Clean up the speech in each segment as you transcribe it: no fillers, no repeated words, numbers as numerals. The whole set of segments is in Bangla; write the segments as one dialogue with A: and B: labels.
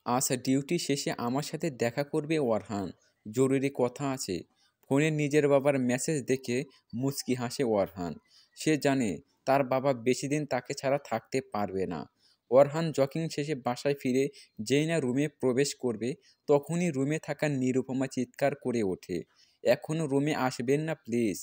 A: আজ ডিউটি শেষে আমার সাথে দেখা করবে ওরহান। জরুরি কথা আছে। ফোনে নিজের বাবার মেসেজ দেখে মুচকি হাসে ওরহান। সে জানে তার বাবা বেশি দিন তাকে ছাড়া থাকতে পারবে না। ওরহান জগিং শেষে বাসায় ফিরে যেই না রুমে প্রবেশ করবে, তখনই রুমে থাকা নিরুপমা চিৎকার করে ওঠে, এখনও রুমে আসবেন না প্লিজ।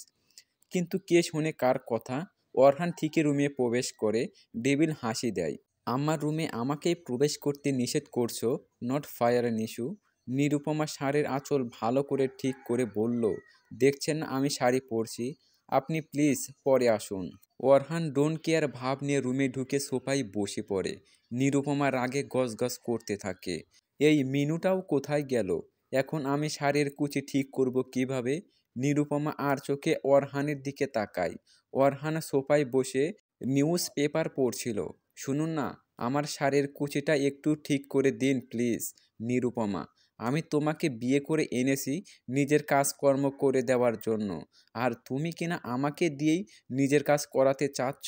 A: কিন্তু কে শোনে কার কথা? ওরহান ঠিকই রুমে প্রবেশ করে ডেভিল হাসি দেয়। আমার রুমে আমাকেই প্রবেশ করতে নিষেধ করছো? Not fire Nishu. নিরুপমা শাড়ির আঁচল ভালো করে ঠিক করে বলল, দেখছেন না আমি শাড়ি পরছি, আপনি প্লিজ পরে আসুন। ওরহান ডোন্ট কেয়ার ভাব নিয়ে রুমে ঢুকে সোফায় বসে পড়ে। নিরুপমা রাগে গজগজ করতে থাকে, এই মিনুটাও কোথায় গেল? এখন আমি শাড়ির কুচি ঠিক করব কিভাবে? নিরুপমা আর চোখে ওরহানের দিকে তাকায়। ওরহান সোফায় বসে নিউজ পেপার পড়ছিল। শুনুন না, আমার শাড়ির কুচিটা একটু ঠিক করে দিন প্লিজ। নিরুপমা, আমি তোমাকে বিয়ে করে এনেছি নিজের কাজকর্ম করে দেওয়ার জন্য, আর তুমি কিনা আমাকে দিয়েই নিজের কাজ করাতে চাচ্ছ?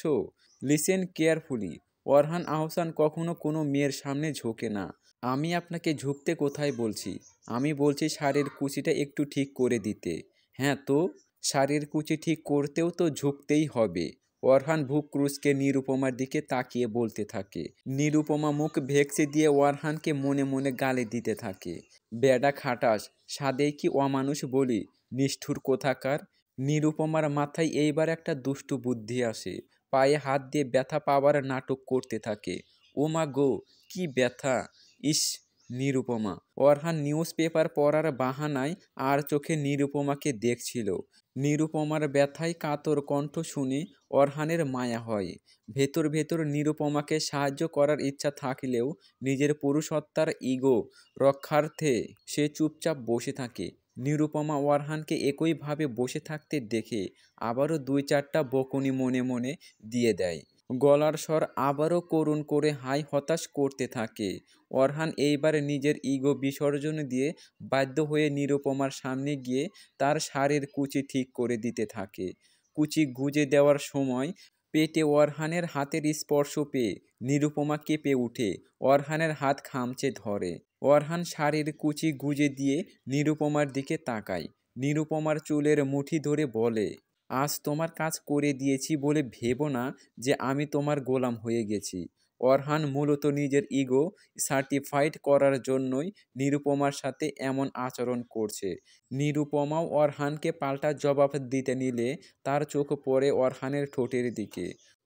A: Listen carefully. ওরহান আহসান কখনো কোনো মেয়ের সামনে ঝোঁকে না। আমি আপনাকে ঝুঁকতে কোথায় বলছি? আমি বলছি শাড়ির কুচিটা একটু ঠিক করে দিতে। হ্যাঁ তো, শাড়ির কুচি ঠিক করতেও তো ঝুঁকতেই হবে। ওরহান ভুক ক্রুজকে নিরুপমার দিকে তাকিয়ে বলতে থাকে। নিরুপমা মুখ ভেকসে দিয়ে ওরহানকে মনে মনে গালি দিতে থাকে। বেডা খাটাস, সাদেই কি অমানুষ বলি, নিষ্ঠুর কোথাকার। নিরুপমার মাথায় এইবার একটা দুষ্টু বুদ্ধি আসে। পায়ে হাত দিয়ে ব্যথা পাওয়ার নাটক করতে থাকে। ও মা গো, কি ব্যথা! ইস! নিরুপমা। ওরহান নিউজ পেপার পড়ার বাহানায় আর চোখে নিরুপমাকে দেখছিল। নিরুপমার ব্যথায় কাতর কণ্ঠ শুনে ওরহানের মায়া হয়। ভেতর ভেতর নিরুপমাকে সাহায্য করার ইচ্ছা থাকলেও নিজের পুরুষত্বার ইগো রক্ষার্থে সে চুপচাপ বসে থাকে। নিরুপমা ওরহানকে একইভাবে বসে থাকতে দেখে আবারও দুই চারটা বকুনি মনে মনে দিয়ে দেয়। গলার স্বর আবারও করুণ করে হাই হতাশ করতে থাকে। ওরহান এইবার নিজের ইগো বিসর্জন দিয়ে বাধ্য হয়ে নিরুপমার সামনে গিয়ে তার শাড়ির কুচি ঠিক করে দিতে থাকে। কুচি গুজে দেওয়ার সময় পেটে ওরহানের হাতের স্পর্শ পেয়ে নিরুপমা কেঁপে উঠে ওরহানের হাত খামচে ধরে। ওরহান শাড়ির কুচি গুজে দিয়ে নিরুপমার দিকে তাকায়। নিরুপমার চুলের মুঠি ধরে বলে, আজ তোমার কাজ করে দিয়েছি বলে ভেবো না যে আমি তোমার গোলাম হয়ে গেছি। ওরহান মূলত নিজের ইগো সার্টিফাইড করার জন্যই নিরুপমার সাথে এমন আচরণ করছে। নিরুপমাও ওরহানকে পাল্টা জবাব দিতে নিলে তার চোখ পড়ে ওরহানের ঠোঁটের দিকে।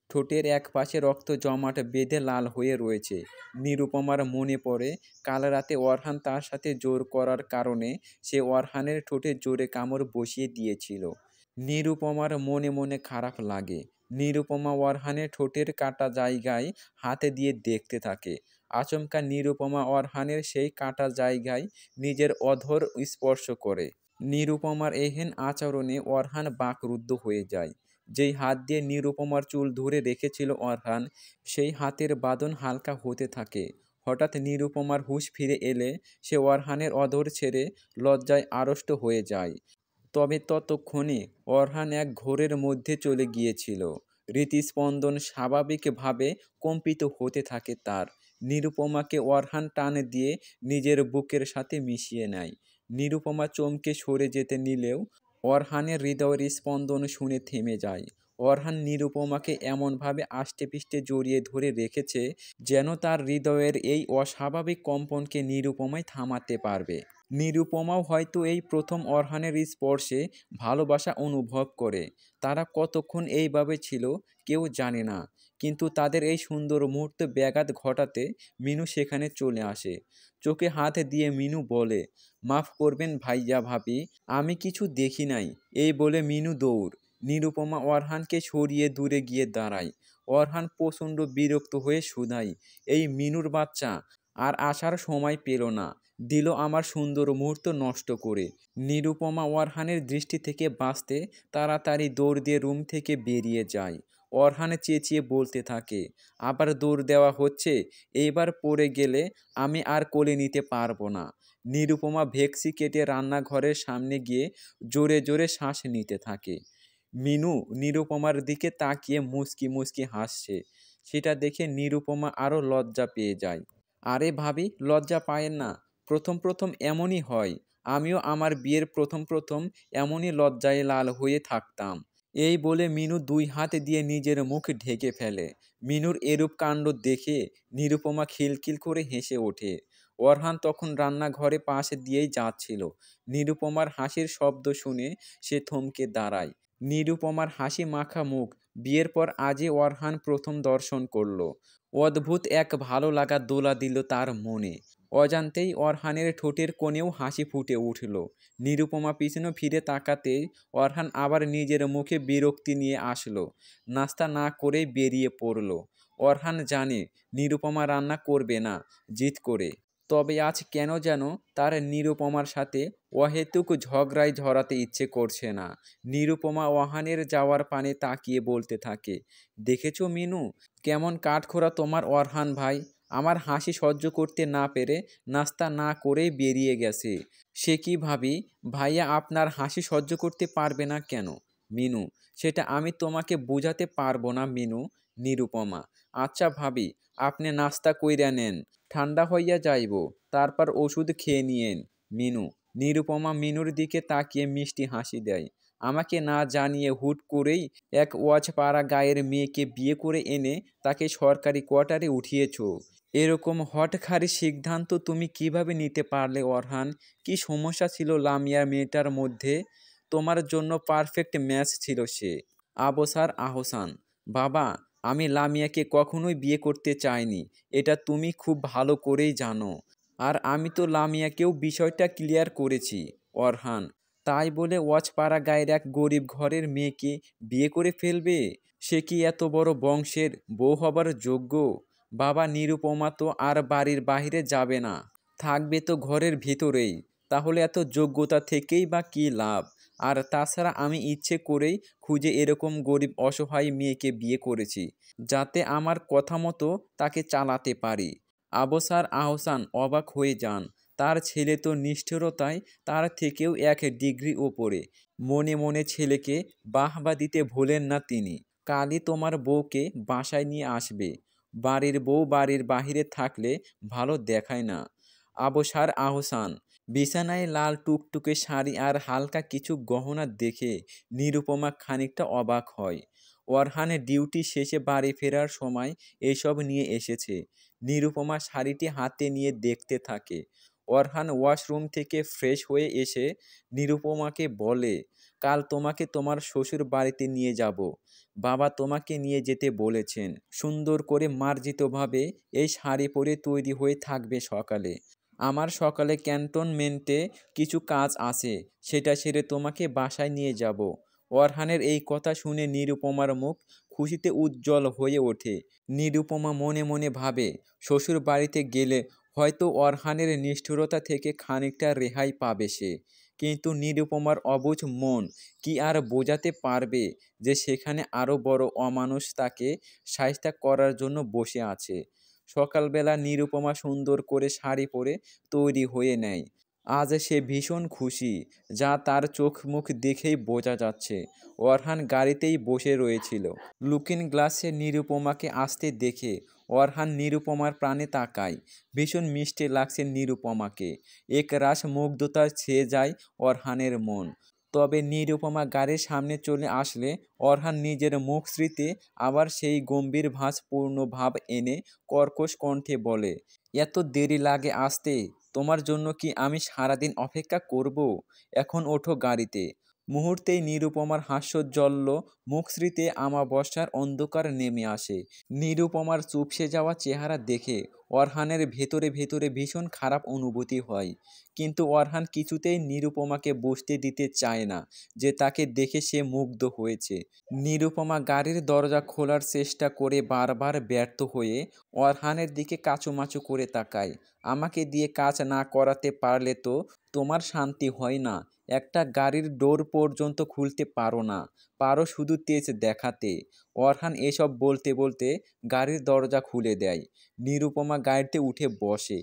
A: ঠোঁটের এক পাশে রক্ত জমাট বেঁধে লাল হয়ে রয়েছে। নিরুপমার মনে পড়ে কাল রাতে ওরহান তার সাথে জোর করার কারণে সে ওরহানের ঠোঁটে জোরে কামড় বসিয়ে দিয়েছিল। নিরুপমার মনে মনে খারাপ লাগে। নিরুপমা ওরহানের ঠোঁটের কাটা জায়গায় হাতে দিয়ে দেখতে থাকে। আচমকা নিরুপমা ওরহানের সেই কাটা জায়গায় নিজের অধর স্পর্শ করে। নিরুপমার এহেন আচরণে ওরহান বাকরুদ্ধ হয়ে যায়। যেই হাত দিয়ে নিরুপমার চুল ধরে রেখেছিল ওরহান, সেই হাতের বাঁধন হালকা হতে থাকে। হঠাৎ নিরুপমার হুঁশ ফিরে এলে সে ওরহানের অধর ছেড়ে লজ্জায় আড়ষ্ট হয়ে যায়। তবে ততক্ষণে ওরহান এক ঘোরের মধ্যে চলে গিয়েছিল। হৃৎস্পন্দন স্বাভাবিকভাবে কম্পিত হতে থাকে তার। নিরুপমাকে ওরহান টান দিয়ে নিজের বুকের সাথে মিশিয়ে নেয়। নিরুপমা চমকে সরে যেতে নিলেও ওরহানের হৃদয়ের স্পন্দন শুনে থেমে যায়। ওরহান নিরুপমাকে এমনভাবে আষ্টেপৃষ্ঠে জড়িয়ে ধরে রেখেছে যেন তার হৃদয়ের এই অস্বাভাবিক কম্পনকে নিরুপমাই থামাতে পারবে। নিরুপমাও হয়তো এই প্রথম ওরহানের স্পর্শে ভালোবাসা অনুভব করে। তারা কতক্ষণ এইভাবে ছিল কেউ জানে না, কিন্তু তাদের এই সুন্দর মুহূর্তে ব্যাঘাত ঘটাতে মিনু সেখানে চলে আসে। চোখে হাত দিয়ে মিনু বলে, মাফ করবেন ভাইয়া ভাবি, আমি কিছু দেখি নাই। এই বলে মিনু দৌড়। নিরুপমা ওরহানকে সরিয়ে দূরে গিয়ে দাঁড়ায়। ওরহান প্রচণ্ড বিরক্ত হয়ে শুধায়, এই মিনুর বাচ্চা আর আসার সময় পেল না, দিল আমার সুন্দর মুহূর্ত নষ্ট করে। নিরুপমা ওরহানের দৃষ্টি থেকে বাঁচতে তাড়াতাড়ি দৌড় দিয়ে রুম থেকে বেরিয়ে যায়। ওরহান চেঁচিয়ে বলতে থাকে, আবার দৌড় দেওয়া হচ্ছে, এইবার পড়ে গেলে আমি আর কোলে নিতে পারবো না। নিরুপমা ভেকসি কেটে রান্নাঘরের সামনে গিয়ে জোরে জোরে শ্বাস নিতে থাকে। মিনু নিরুপমার দিকে তাকিয়ে মুচকি মুচকি হাসছে। সেটা দেখে নিরুপমা আরও লজ্জা পেয়ে যায়। আরে ভাবি, লজ্জা পায়েন না। প্রথম প্রথম এমনই হয়। আমিও আমার বিয়ের প্রথম প্রথম এমনই লজ্জায় লাল হয়ে থাকতাম। এই বলে মিনু ২ হাত দিয়ে নিজের মুখ ঢেকে ফেলে। মিনুর এরূপ কাণ্ড দেখে নিরুপমা খিলখিল করে হেসে ওঠে। অরহান তখন রান্নাঘরে পাশ দিয়েই যাচ্ছিল। নিরুপমার হাসির শব্দ শুনে সে থমকে দাঁড়ায়। নিরুপমার হাসি মাখা মুখ বিয়ের পর আজই অরহান প্রথম দর্শন করল। অদ্ভুত এক ভালো লাগা দোলা দিল তার মনে। অজান্তেই অরহানের ঠোঁটের কোণেও হাসি ফুটে উঠল। নিরুপমা পিছনে ফিরে তাকাতেই অরহান আবার নিজের মুখে বিরক্তি নিয়ে আসলো। নাস্তা না করেই বেরিয়ে পড়ল। অরহান জানে নিরুপমা রান্না করবে না জিদ করে। তবে আজ কেন যেন তার নিরুপমার সাথে অহেতুক ঝগড়ায় জড়াতে ইচ্ছে করছে না। নিরুপমা অরহানের যাওয়ার পানে তাকিয়ে বলতে থাকে, দেখেছো মিনু, কেমন কাঠখোরা তোমার অরহান ভাই। আমার হাসি সহ্য করতে না পেরে নাস্তা না করেই বেরিয়ে গেছে। সে কি ভাবি, ভাইয়া আপনার হাসি সহ্য করতে পারবে না কেন? মিনু, সেটা আমি তোমাকে বোঝাতে পারবো না মিনু। নিরুপমা, আচ্ছা ভাবি, আপনি নাস্তা কইরা নেন, ঠান্ডা হইয়া যাইব, তারপর ওষুধ খেয়ে নিয়েন। মিনু। নিরুপমা মিনুর দিকে তাকিয়ে মিষ্টি হাসি দেয়। আমাকে না জানিয়ে হুট করেই এক ওয়াচপাড়া গাঁয়ের মেয়েকে বিয়ে করে এনে তাকে সরকারি কোয়ার্টারে উঠিয়েছ। এরকম হঠকারী সিদ্ধান্ত তুমি কিভাবে নিতে পারলে অরহান? কি সমস্যা ছিল লামিয়ার মেয়েটার মধ্যে? তোমার জন্য পারফেক্ট ম্যাচ ছিল সে। আবসার আহসান, বাবা, আমি লামিয়াকে কখনোই বিয়ে করতে চাইনি, এটা তুমি খুব ভালো করেই জানো। আর আমি তো লামিয়াকেও বিষয়টা ক্লিয়ার করেছি। অরহান, তাই বলে ওয়াচপাড়া গায়ের এক গরিব ঘরের মেয়েকে বিয়ে করে ফেলবে? সে কি এত বড় বংশের বউ হবার যোগ্য? বাবা, নিরুপমা তো আর বাড়ির বাহিরে যাবে না, থাকবে তো ঘরের ভিতরেই। তাহলে এত যোগ্যতা থেকেই বা কী লাভ? আর তাছাড়া আমি ইচ্ছে করেই খুঁজে এরকম গরিব অসহায় মেয়েকে বিয়ে করেছি, যাতে আমার কথা মতো তাকে চালাতে পারি। আবসার আহসান অবাক হয়ে যান। তার ছেলে তো নিষ্ঠুরতায় তার থেকেও ১ ডিগ্রি ওপরে। মনে মনে ছেলেকে বাহবা দিতে ভোলেন না তিনি। কালই তোমার বউকে বাসায় নিয়ে আসবে। বাড়ির বউ বাড়ির বাহিরে থাকলে ভালো দেখায় না। আবসার আহসান। বিছানায় লাল টুকটুকে শাড়ি আর হালকা কিছু গহনা দেখে নিরুপমা খানিকটা অবাক হয়। অরহান ডিউটি শেষে বাড়ি ফেরার সময় এসব নিয়ে এসেছে। নিরুপমা শাড়িটি হাতে নিয়ে দেখতে থাকে। অরহান ওয়াশরুম থেকে ফ্রেশ হয়ে এসে নিরুপমাকে বলে, কাল তোমাকে তোমার শ্বশুর বাড়িতে নিয়ে যাব। বাবা তোমাকে নিয়ে যেতে বলেছেন। সুন্দর করে মার্জিতভাবে এই শাড়ি পরে তৈরি হয়ে থাকবে সকালে। আমার সকালে ক্যান্টনমেন্টে কিছু কাজ আছে, সেটা সেরে তোমাকে বাসায় নিয়ে যাব। অরহানের এই কথা শুনে নিরুপমার মুখ খুশিতে উজ্জ্বল হয়ে ওঠে। নিরুপমা মনে মনে ভাবে, শ্বশুর বাড়িতে গেলে হয়তো অরহানের নিষ্ঠুরতা থেকে খানিকটা রেহাই পাবে সে। কিন্তু নিরুপমার অবুঝ মন কি আর বোঝাতে পারবে যে সেখানে আরও বড় অমানুষ তাকে শায়েস্তা করার জন্য বসে আছে। সকালবেলা নিরুপমা সুন্দর করে শাড়ি পরে তৈরি হয়ে নেয়। আজ সে ভীষণ খুশি, যা তার চোখ মুখ দেখেই বোঝা যাচ্ছে। অরহান গাড়িতেই বসে রয়েছিল। লুকিং গ্লাসে নিরুপমাকে আসতে দেখে অরহান নিরুপমার প্রাণে তাকায়। ভীষণ মিষ্টি লাগছে নিরুপমাকে। একরাশ মুগ্ধতায় ছেয়ে যায় অরহানের মন। তবে নিরুপমা গাড়ির সামনে চলে আসলে অরহান নিজের মুখশ্রীতে আবার সেই গম্ভীর ভাঁজপূর্ণ ভাব এনে কর্কশ কণ্ঠে বলে, এত দেরি লাগে আসতে? তোমার জন্য কি আমি সারাদিন অপেক্ষা করব? এখন ওঠো গাড়িতে। মুহূর্তেই নিরুপমার হাস্যোজ্জ্বল মুখশ্রীতে আমাবস্যার অন্ধকার নেমে আসে। নিরুপমার চুপসে যাওয়া চেহারা দেখে অরহানের ভেতরে ভেতরে ভীষণ খারাপ অনুভূতি হয়। কিন্তু অরহান কিছুতেই নিরুপমাকে বুঝতে দিতে চায় না যে তাকে দেখে সে মুগ্ধ হয়েছে। নিরুপমা গাড়ির দরজা খোলার চেষ্টা করে বারবার ব্যর্থ হয়ে অরহানের দিকে কাঁচুমাচু করে তাকায়। আমাকে দিয়ে কাজ না করাতে পারলে তো তোমার শান্তি হয় না। একটা গাড়ির ডোর পর্যন্ত খুলতে পারো না, পারো শুধু তেজ দেখাতে। অরহান এসব বলতে বলতে গাড়ির দরজা খুলে দেয়। নিরুপমা গাড়িতে উঠে বসে।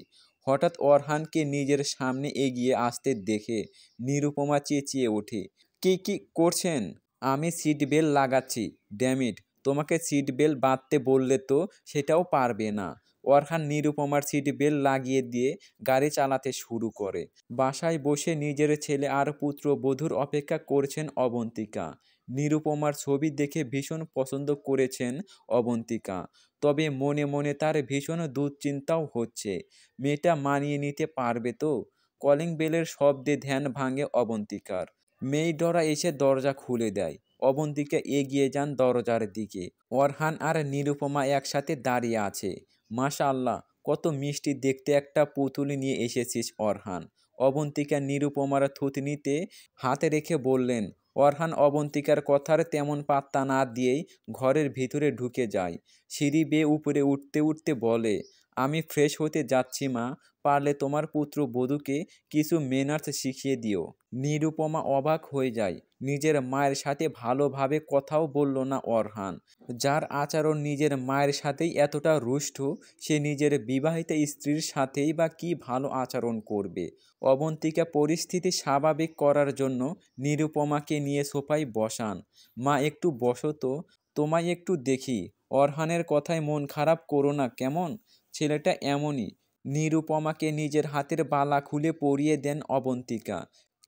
A: হঠাৎ অরহানকে নিজের সামনে এগিয়ে আসতে দেখে নিরুপমা চেঁচিয়ে ওঠে, কি করছেন? আমি সিট বেল্ট লাগাচ্ছি। ড্যামিট, তোমাকে সিট বেল্ট বাঁধতে বললে তো সেটাও পারবে না। অরহান নিরুপমার সিট বেল্ট লাগিয়ে দিয়ে গাড়ি চালাতে শুরু করে। বাসায় বসে নিজের ছেলে আর পুত্রবধূর অপেক্ষা করছেন অবন্তিকা। নিরুপমার ছবি দেখে ভীষণ পছন্দ করেছেন অবন্তিকা। তবে মনে মনে তার ভীষণ দুশ্চিন্তাও হচ্ছে, মেয়েটা মানিয়ে নিতে পারবে তো? কলিং বেলের শব্দে ধ্যান ভাঙে অবন্তিকার। মেইডরা এসে দরজা খুলে দেয়। অবন্তিকা এগিয়ে যান দরজার দিকে। অরহান আর নিরুপমা একসাথে দাঁড়িয়ে আছে। মাশাআল্লাহ, কত মিষ্টি দেখতে একটা পুতুল নিয়ে এসেছিস অরহান। অবন্তিকা নিরুপমার থুতনিতে হাত রেখে বললেন। অরহান অবন্তিকার কথার তেমন পাত্তা না দিয়েই ঘরের ভিতরে ঢুকে যায়। সিঁড়ি বেয়ে উপরে উঠতে উঠতে বলে, আমি ফ্রেশ হতে যাচ্ছি মা, পারলে তোমার পুত্রবধূকে কিছু ম্যানার্স শিখিয়ে দিও। নিরুপমা অবাক হয়ে যায়। নিজের মায়ের সাথে ভালোভাবে কথাও বলল না অরহান। যার আচরণ নিজের মায়ের সাথেই এতটা রুষ্ট, সে নিজের বিবাহিত স্ত্রীর সাথেই বা কী ভালো আচরণ করবে। অবন্তিকা পরিস্থিতি স্বাভাবিক করার জন্য নিরুপমাকে নিয়ে সোফায় বসান। মা, একটু বসো তো, তোমায় একটু দেখি। অরহানের কথায় মন খারাপ করো না কেমন, ছেলেটা এমনই। নিরুপমাকে নিজের হাতের বালা খুলে পরিয়ে দেন অবন্তিকা।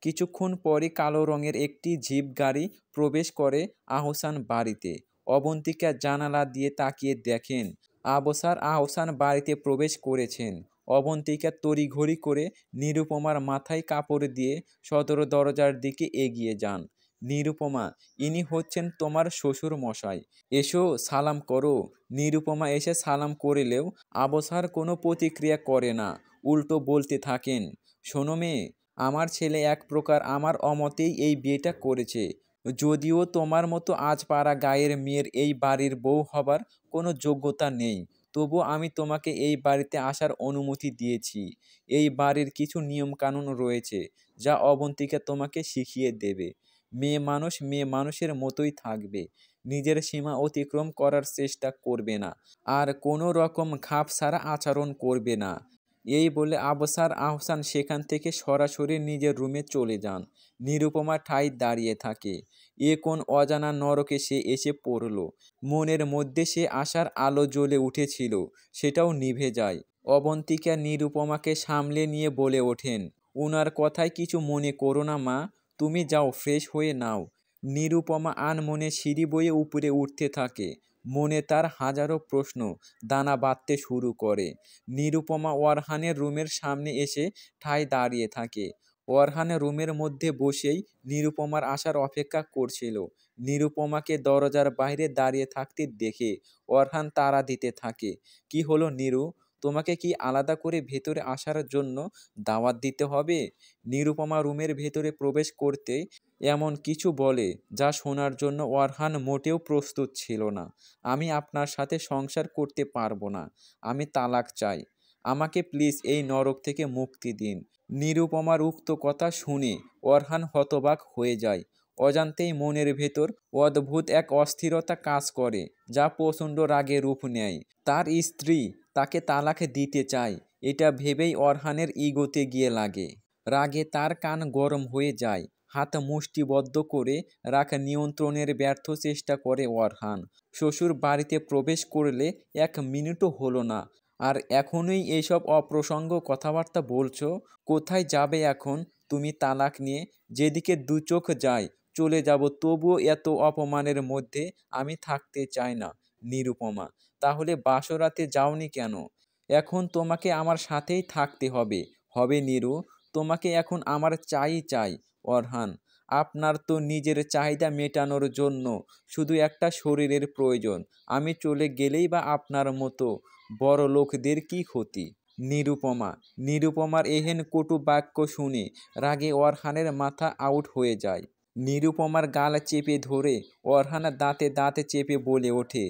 A: কিছুক্ষণ পরই কালো রঙের একটি জিপ গাড়ি প্রবেশ করে আহসান বাড়িতে। অবন্তিকা জানালা দিয়ে তাকিয়ে দেখেন আহসান বাড়িতে প্রবেশ করেছেন। অবন্তিকা তড়িঘড়ি করে নিরুপমার মাথায় কাপড় দিয়ে সদর দরজার দিকে এগিয়ে যান। নিরুপমা, ইনি হচ্ছেন তোমার শ্বশুর মশাই, এসো সালাম করো। নিরুপমা এসে সালাম করলেও আবছার কোনো প্রতিক্রিয়া করে না, উল্টো বলতে থাকেন, শোনো মেয়ে, আমার ছেলে এক প্রকার আমার অমতেই এই বিয়েটা করেছে। যদিও তোমার মতো আজপাড়া গায়ের মেয়ের এই বাড়ির বউ হবার কোনো যোগ্যতা নেই, তবু আমি তোমাকে এই বাড়িতে আসার অনুমতি দিয়েছি। এই বাড়ির কিছু নিয়মকানুন রয়েছে যা অবন্তিকা তোমাকে শিখিয়ে দেবে। মেয়ে মানুষের মতোই থাকবে, নিজের সীমা অতিক্রম করার চেষ্টা করবে না, আর কোনো রকম খাপ ছাড়া আচরণ করবে না। এই বলে আহসান সেখান থেকে সরাসরি নিজের রুমে চলে যান। নিরুপমা ঠায় দাঁড়িয়ে থাকে। এ কোন অজানা নরকে সে এসে পড়ল। মনের মধ্যে সে আশার আলো জ্বলে উঠেছিল, সেটাও নিভে যায়। অবন্তিকা নিরুপমাকে সামলে নিয়ে বলে ওঠেন, উনার কথায় কিছু মনে করো না মা, তুমি যাও ফ্রেশ হয়ে নাও। নিরুপমা আনমনে সিঁড়ি বয়ে উপরে উঠতে থাকে। মনে তার হাজারো প্রশ্ন দানা বাঁধতে শুরু করে। নিরুপমা অরহানের রুমের সামনে এসে ঠায় দাঁড়িয়ে থাকে। অরহান রুমের মধ্যে বসেই নিরুপমার আসার অপেক্ষা করছিল। নিরুপমাকে দরজার বাইরে দাঁড়িয়ে থাকতে দেখে অরহান তাড়া দিতে থাকে, কি হলো নিরু, তোমাকে কি আলাদা করে ভেতরে আসার জন্য দাওয়াত দিতে হবে? নিরুপমা রুমের ভেতরে প্রবেশ করতে এমন কিছু বলে যা শোনার জন্য অরহান মোটেও প্রস্তুত ছিল না। আমি আপনার সাথে সংসার করতে পারবো না, আমি তালাক চাই, আমাকে প্লিজ এই নরক থেকে মুক্তি দিন। নিরুপমার উক্ত কথা শুনে অরহান হতবাক হয়ে যায়। অজান্তেই মনের ভেতর অদ্ভুত এক অস্থিরতা কাজ করে, যা প্রচণ্ড রাগে রূপ নেয়। তার স্ত্রী তাকে তালাক দিতে চায়, এটা ভেবেই অরহানের ইগোতে গিয়ে লাগে। রাগে তার কান গরম হয়ে যায়। হাত মুষ্টিবদ্ধ করে রাখা নিয়ন্ত্রণের ব্যর্থ চেষ্টা করে অরহান। শ্বশুর বাড়িতে প্রবেশ করলে 1 মিনিটও হলো না, আর এখনই এইসব অপ্রসঙ্গ কথাবার্তা বলছো? কোথায় যাবে এখন তুমি তালাক নিয়ে? যেদিকে দু চোখ যায় চলে যাব, তবুও এত অপমানের মধ্যে আমি থাকতে চাই না। নিরুপমা, তাহলে বাসরাতে যাওনি কেন? এখন তোমাকে আমার সাথেই থাকতে হবে। হবে নিরু, তোমাকে এখন আমার চাই। অরহান, আপনার তো নিজের চাহিদা মেটানোর জন্য শুধু একটা শরীরের প্রয়োজন, আমি চলে গেলেই বা আপনার মতো বড় লোকদের কি ক্ষতি? নিরুপমার এহেন কটু বাক্য শুনে রাগে অরহানের মাথা আউট হয়ে যায়। নিরুপমার গাল চেপে ধরে অরহান দাঁতে চেপে বলে ওঠে,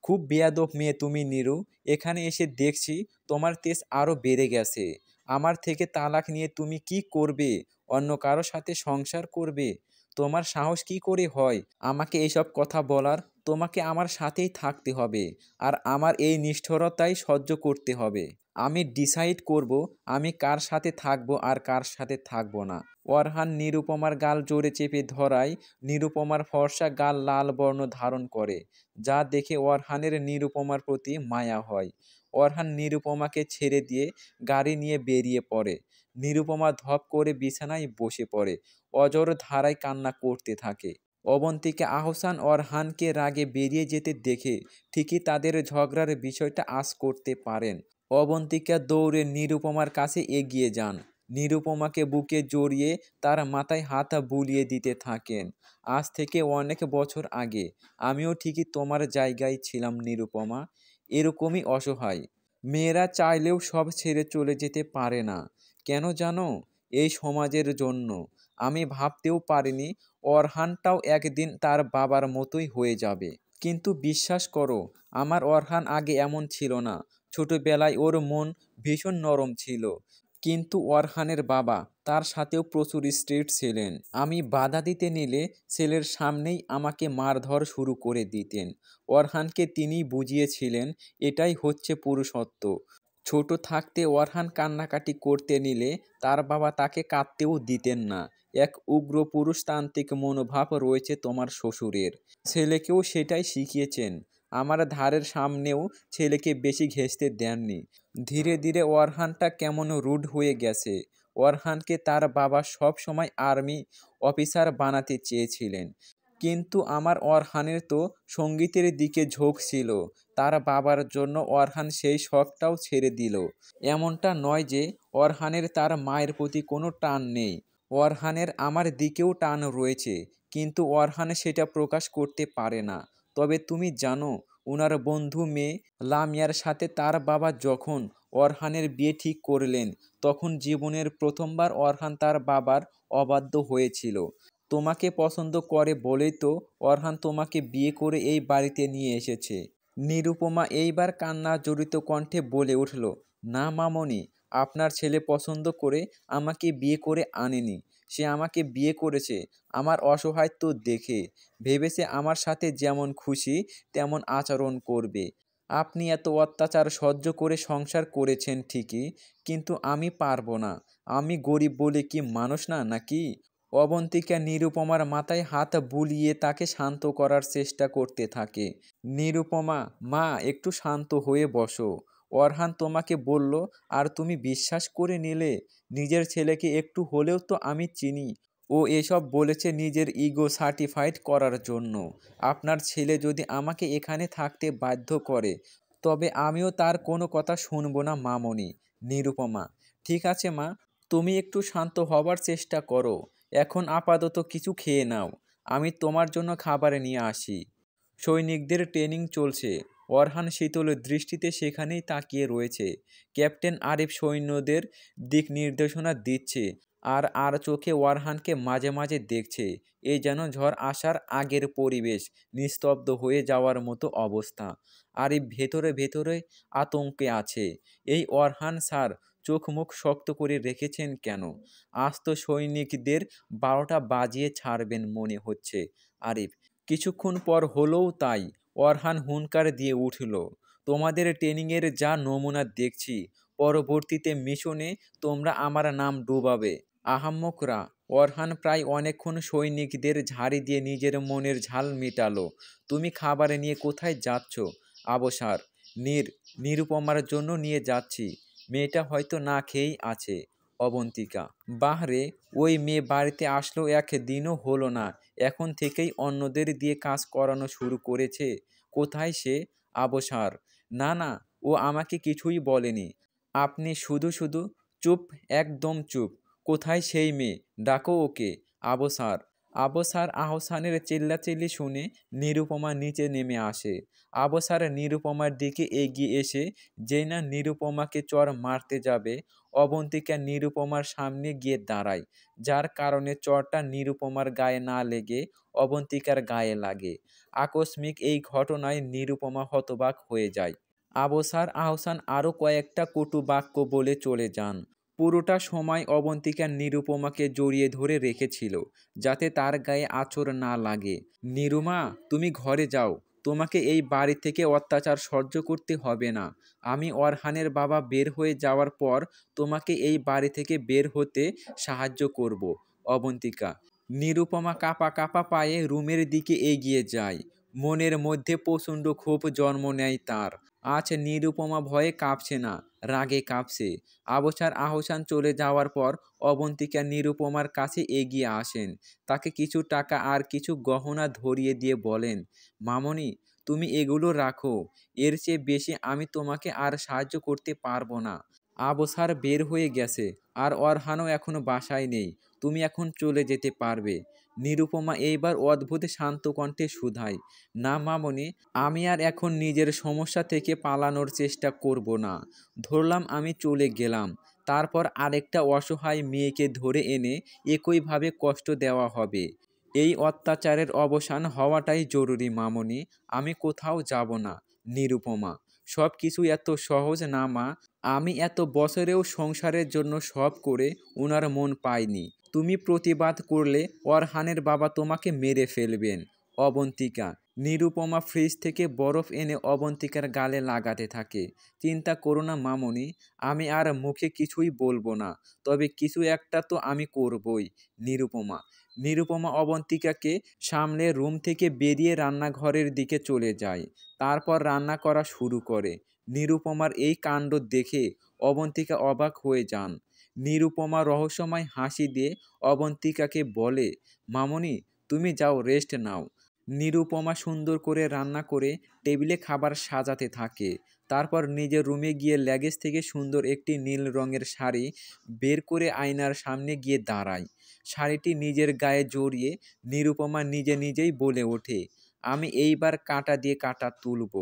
A: খুব বেয়াদব মেয়ে তুমি নিরু, এখানে এসে দেখছি তোমার তেজ আরও বেড়ে গেছে। আমার থেকে তালাক নিয়ে তুমি কি করবে? অন্য কারো সাথে সংসার করবে? তোমার সাহস কি করে হয় আমাকে এইসব কথা বলার? তোমাকে আমার সাথেই থাকতে হবে, আর আমার এই নিষ্ঠুরতাই সহ্য করতে হবে। আমি ডিসাইড করব আমি কার সাথে থাকবো আর কার সাথে থাকবো না। অরহান নিরুপমার গাল জোরে চেপে ধরায় নিরুপমার ফর্সা গাল লাল বর্ণ ধারণ করে, যা দেখে অরহানের নিরুপমার প্রতি মায়া হয়। অরহান নিরুপমাকে ছেড়ে দিয়ে গাড়ি নিয়ে বেরিয়ে পড়ে। নিরুপমা ধপ করে বিছানায় বসে পড়ে, অজর ধারায় কান্না করতে থাকে। অবন্তিকা আহসান অরহানকে রাগে বেরিয়ে যেতে দেখে ঠিকই তাদের ঝগড়ার বিষয়টা আঁচ করতে পারেন। অবন্তিকা দৌড়ে নিরুপমার কাছে এগিয়ে যান, নিরুপমাকে বুকে জড়িয়ে তার মাথায় হাত বুলিয়ে দিতে থাকেন। আজ থেকে অনেক বছর আগে আমিও ঠিকই তোমার জায়গায় ছিলাম নিরুপমা, এরকমই অসহায়। মেয়েরা চাইলেও সব ছেড়ে চলে যেতে পারে না, কেন জানো? এই সমাজের জন্য। আমি ভাবতেও পারিনি অরহানটাও একদিন তার বাবার মতোই হয়ে যাবে। কিন্তু বিশ্বাস করো, আমার অরহান আগে এমন ছিল না। ছোটবেলায় ওর মন ভীষণ নরম ছিল, কিন্তু অরহানের বাবা তার সাথেও প্রচুর স্ট্রিক্ট ছিলেন। আমি বাধা দিতে নিলে ছেলের সামনেই আমাকে মারধর শুরু করে দিতেন। অরহানকে তিনিই বুঝিয়েছিলেন এটাই হচ্ছে পুরুষত্ব। ছোট থাকতে অরহান কান্নাকাটি করতে নিলে তার বাবা তাকে কাঁদতেও দিতেন না। এক উগ্র পুরুষতান্ত্রিক মনোভাব রয়েছে তোমার শ্বশুরের। ছেলেকেও সেটাই শিখিয়েছেন। আমার ধারের সামনেও ছেলেকে বেশি ঘেঁষতে দেননি। ধীরে ধীরে অরহানটা কেমন রুড হয়ে গেছে। অরহানকে তার বাবা সব সময় আর্মি অফিসার বানাতে চেয়েছিলেন, কিন্তু আমার অরহানের তো সঙ্গীতের দিকে ঝোঁক ছিল। তার বাবার জন্য অরহান সেই শখটাও ছেড়ে দিল। এমনটা নয় যে অরহানের তার মায়ের প্রতি কোনো টান নেই। অরহানের আমার দিকেও টান রয়েছে, কিন্তু অরহান সেটা প্রকাশ করতে পারে না। তবে তুমি জানো, ওনার বন্ধু মেয়ে লামিয়ার সাথে তার বাবা যখন অরহানের বিয়ে ঠিক করলেন, তখন জীবনের প্রথমবার অরহান তার বাবার অবাধ্য হয়েছিল। তোমাকে পছন্দ করে বলেই তো অরহান তোমাকে বিয়ে করে এই বাড়িতে নিয়ে এসেছে। নিরুপমা এইবার কান্না জড়িত কণ্ঠে বলে উঠল, না মামনি, আপনার ছেলে পছন্দ করে আমাকে বিয়ে করে আনেনি। সে আমাকে বিয়ে করেছে আমার অসহায়ত্ব দেখে। ভেবেছে আমার সাথে যেমন খুশি তেমন আচরণ করবে। আপনি এত অত্যাচার সহ্য করে সংসার করেছেন ঠিকই, কিন্তু আমি পারবো না। আমি গরিব বলে কি মানুষ না নাকি? অবন্তিকা নিরুপমার মাথায় হাত বুলিয়ে তাকে শান্ত করার চেষ্টা করতে থাকে। নিরুপমা, মা একটু শান্ত হয়ে বসো। অরহান তোমাকে বলল আর তুমি বিশ্বাস করে নিলে? নিজের ছেলেকে একটু হলেও তো আমি চিনি। ও এসব বলেছে নিজের ইগো সার্টিফাইড করার জন্য। আপনার ছেলে যদি আমাকে এখানে থাকতে বাধ্য করে, তবে আমিও তার কোনো কথা শুনবো না মামনি। নিরুপমা, ঠিক আছে মা, তুমি একটু শান্ত হবার চেষ্টা করো। এখন আপাতত কিছু খেয়ে নাও, আমি তোমার জন্য খাবার নিয়ে আসি। সৈনিকদের ট্রেনিং চলছে। অরহান শীতল দৃষ্টিতে সেখানেই তাকিয়ে রয়েছে। ক্যাপ্টেন আরিফ সৈন্যদের দিক নির্দেশনা দিচ্ছে, আর আর চোখে অরহানকে মাঝে মাঝে দেখছে। এই যেন ঝড় আসার আগের পরিবেশ, নিস্তব্ধ হয়ে যাওয়ার মতো অবস্থা। আরিফ ভেতরে ভেতরে আতঙ্কে আছে। এই অরহান স্যার চোখ মুখ শক্ত করে রেখেছেন কেন? আজ তো সৈনিকদের 12টা বাজিয়ে ছাড়বেন মনে হচ্ছে। আরিফ, কিছুক্ষণ পর হলোও তাই। অরহান হুঙ্কার দিয়ে উঠল, তোমাদের ট্রেনিংয়ের যা নমুনা দেখছি, পরবর্তীতে মিশনে তোমরা আমার নাম ডুবাবে। আহাম্মকরা। অরহান প্রায় অনেকক্ষণ সৈনিকদের ঝাড়ি দিয়ে নিজের মনের ঝাল মেটালো। তুমি খাবার নিয়ে কোথায় যাচ্ছ? আবসার। নিরুপমার জন্য নিয়ে যাচ্ছি। মেয়েটা হয়তো না খেয়েই আছে। অবন্তিকা, বাহরে, ওই মেয়ে বাড়িতে আসলো 1 দিনও হলো না, এখন থেকেই অন্যদের দিয়ে কাজ করানো শুরু করেছে। কোথায় সে? আবসার, না না, ও আমাকে কিছুই বলেনি। আপনি শুধু শুধু চুপ, একদম চুপ। কোথায় সেই মেয়ে? ডাকো ওকে। আবসার। আবসার আহসানের চিল্লাচিল্লি শুনে নিরুপমা নিচে নেমে আসে। আবসার নিরুপমার দিকে এগিয়ে এসে যেই না নিরুপমাকে চড় মারতে যাবে, অবন্তিকা নিরুপমার সামনে গিয়ে দাঁড়ায়, যার কারণে চড়টা নিরুপমার গায়ে না লেগে অবন্তিকার গায়ে লাগে। আকস্মিক এই ঘটনায় নিরুপমা হতবাক হয়ে যায়। আবসার আহসান আরও কয়েকটা কটু বাক্য বলে চলে যান। পুরোটা সময় অবন্তিকা নিরুপমাকে জড়িয়ে ধরে রেখেছিল, যাতে তার গায়ে আঁচড় না লাগে। নিরুমা, তুমি ঘরে যাও। তোমাকে এই বাড়ি থেকে অত্যাচার সহ্য করতে হবে না। আমি অরহানের বাবা বের হয়ে যাওয়ার পর তোমাকে এই বাড়ি থেকে বের হতে সাহায্য করব। অবন্তিকা। নিরুপমা কাঁপা কাঁপা পায়ে রুমের দিকে এগিয়ে যায়। মনের মধ্যে প্রচণ্ড ক্ষোভ জন্ম নেয় তার। আজ নিরুপমা ভয়ে কাঁপছে না, রাগে কাঁপছে। আবছার আহসান চলে যাওয়ার পর অবন্তিকা নিরুপমার কাছে এগিয়ে আসেন। তাকে কিছু টাকা আর কিছু গহনা ধরিয়ে দিয়ে বলেন, মামনি, তুমি এগুলো রাখো। এর চেয়ে বেশি আমি তোমাকে আর সাহায্য করতে পারবো না। আবছার বের হয়ে গেছে, আর অরহানও এখনো বাসায় নেই। তুমি এখন চলে যেতে পারবে। নিরুপমা এইবার অদ্ভুত শান্ত কণ্ঠে শুধায়, না মামনি, আমি আর এখন নিজের সমস্যা থেকে পালানোর চেষ্টা করব না। ধরলাম আমি চলে গেলাম, তারপর আরেকটা অসহায় মেয়েকে ধরে এনে একইভাবে কষ্ট দেওয়া হবে। এই অত্যাচারের অবসান হওয়াটাই জরুরি মামনি। আমি কোথাও যাব না। নিরুপমা, সব কিছু এত সহজ না মা। আমি এত বছরেও সংসারের জন্য সব করে ওনার মন পাইনি। তুমি প্রতিবাদ করলে অরহানের বাবা তোমাকে মেরে ফেলবেন। অবন্তিকা। নিরুপমা ফ্রিজ থেকে বরফ এনে অবন্তিকার গালে লাগাতে থাকে। চিন্তা করো না মামনি, আমি আর মুখে কিছুই বলবো না, তবে কিছু একটা তো আমি করবই। নিরুপমা। নিরুপমা অবন্তিকাকে সামলে রুম থেকে বেরিয়ে রান্নাঘরের দিকে চলে যায়। তারপর রান্না করা শুরু করে। নিরুপমার এই কাণ্ড দেখে অবন্তিকা অবাক হয়ে যান। নিরুপমা রহস্যময় হাসি দিয়ে অবন্তিকাকে বলে, মামনি, তুমি যাও, রেস্ট নাও। নিরুপমা সুন্দর করে রান্না করে টেবিলে খাবার সাজাতে থাকে। তারপর নিজের রুমে গিয়ে লাগেজ থেকে সুন্দর একটি নীল রঙের শাড়ি বের করে আয়নার সামনে গিয়ে দাঁড়ায়। শাড়িটি নিজের গায়ে জড়িয়ে নিরুপমা নিজে নিজেই বলে ওঠে, আমি এইবার কাঁটা দিয়ে কাঁটা তুলব।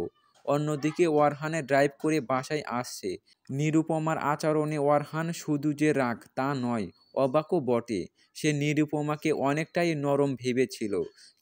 A: অন্যদিকে ওয়ারহানে ড্রাইভ করে বাসায় আসছে। নিরুপমার আচরণে ওয়ারহান শুধু যে রাগ তা নয়, অবাকও বটে। সে নিরুপমাকে অনেকটাই নরম ভেবেছিল,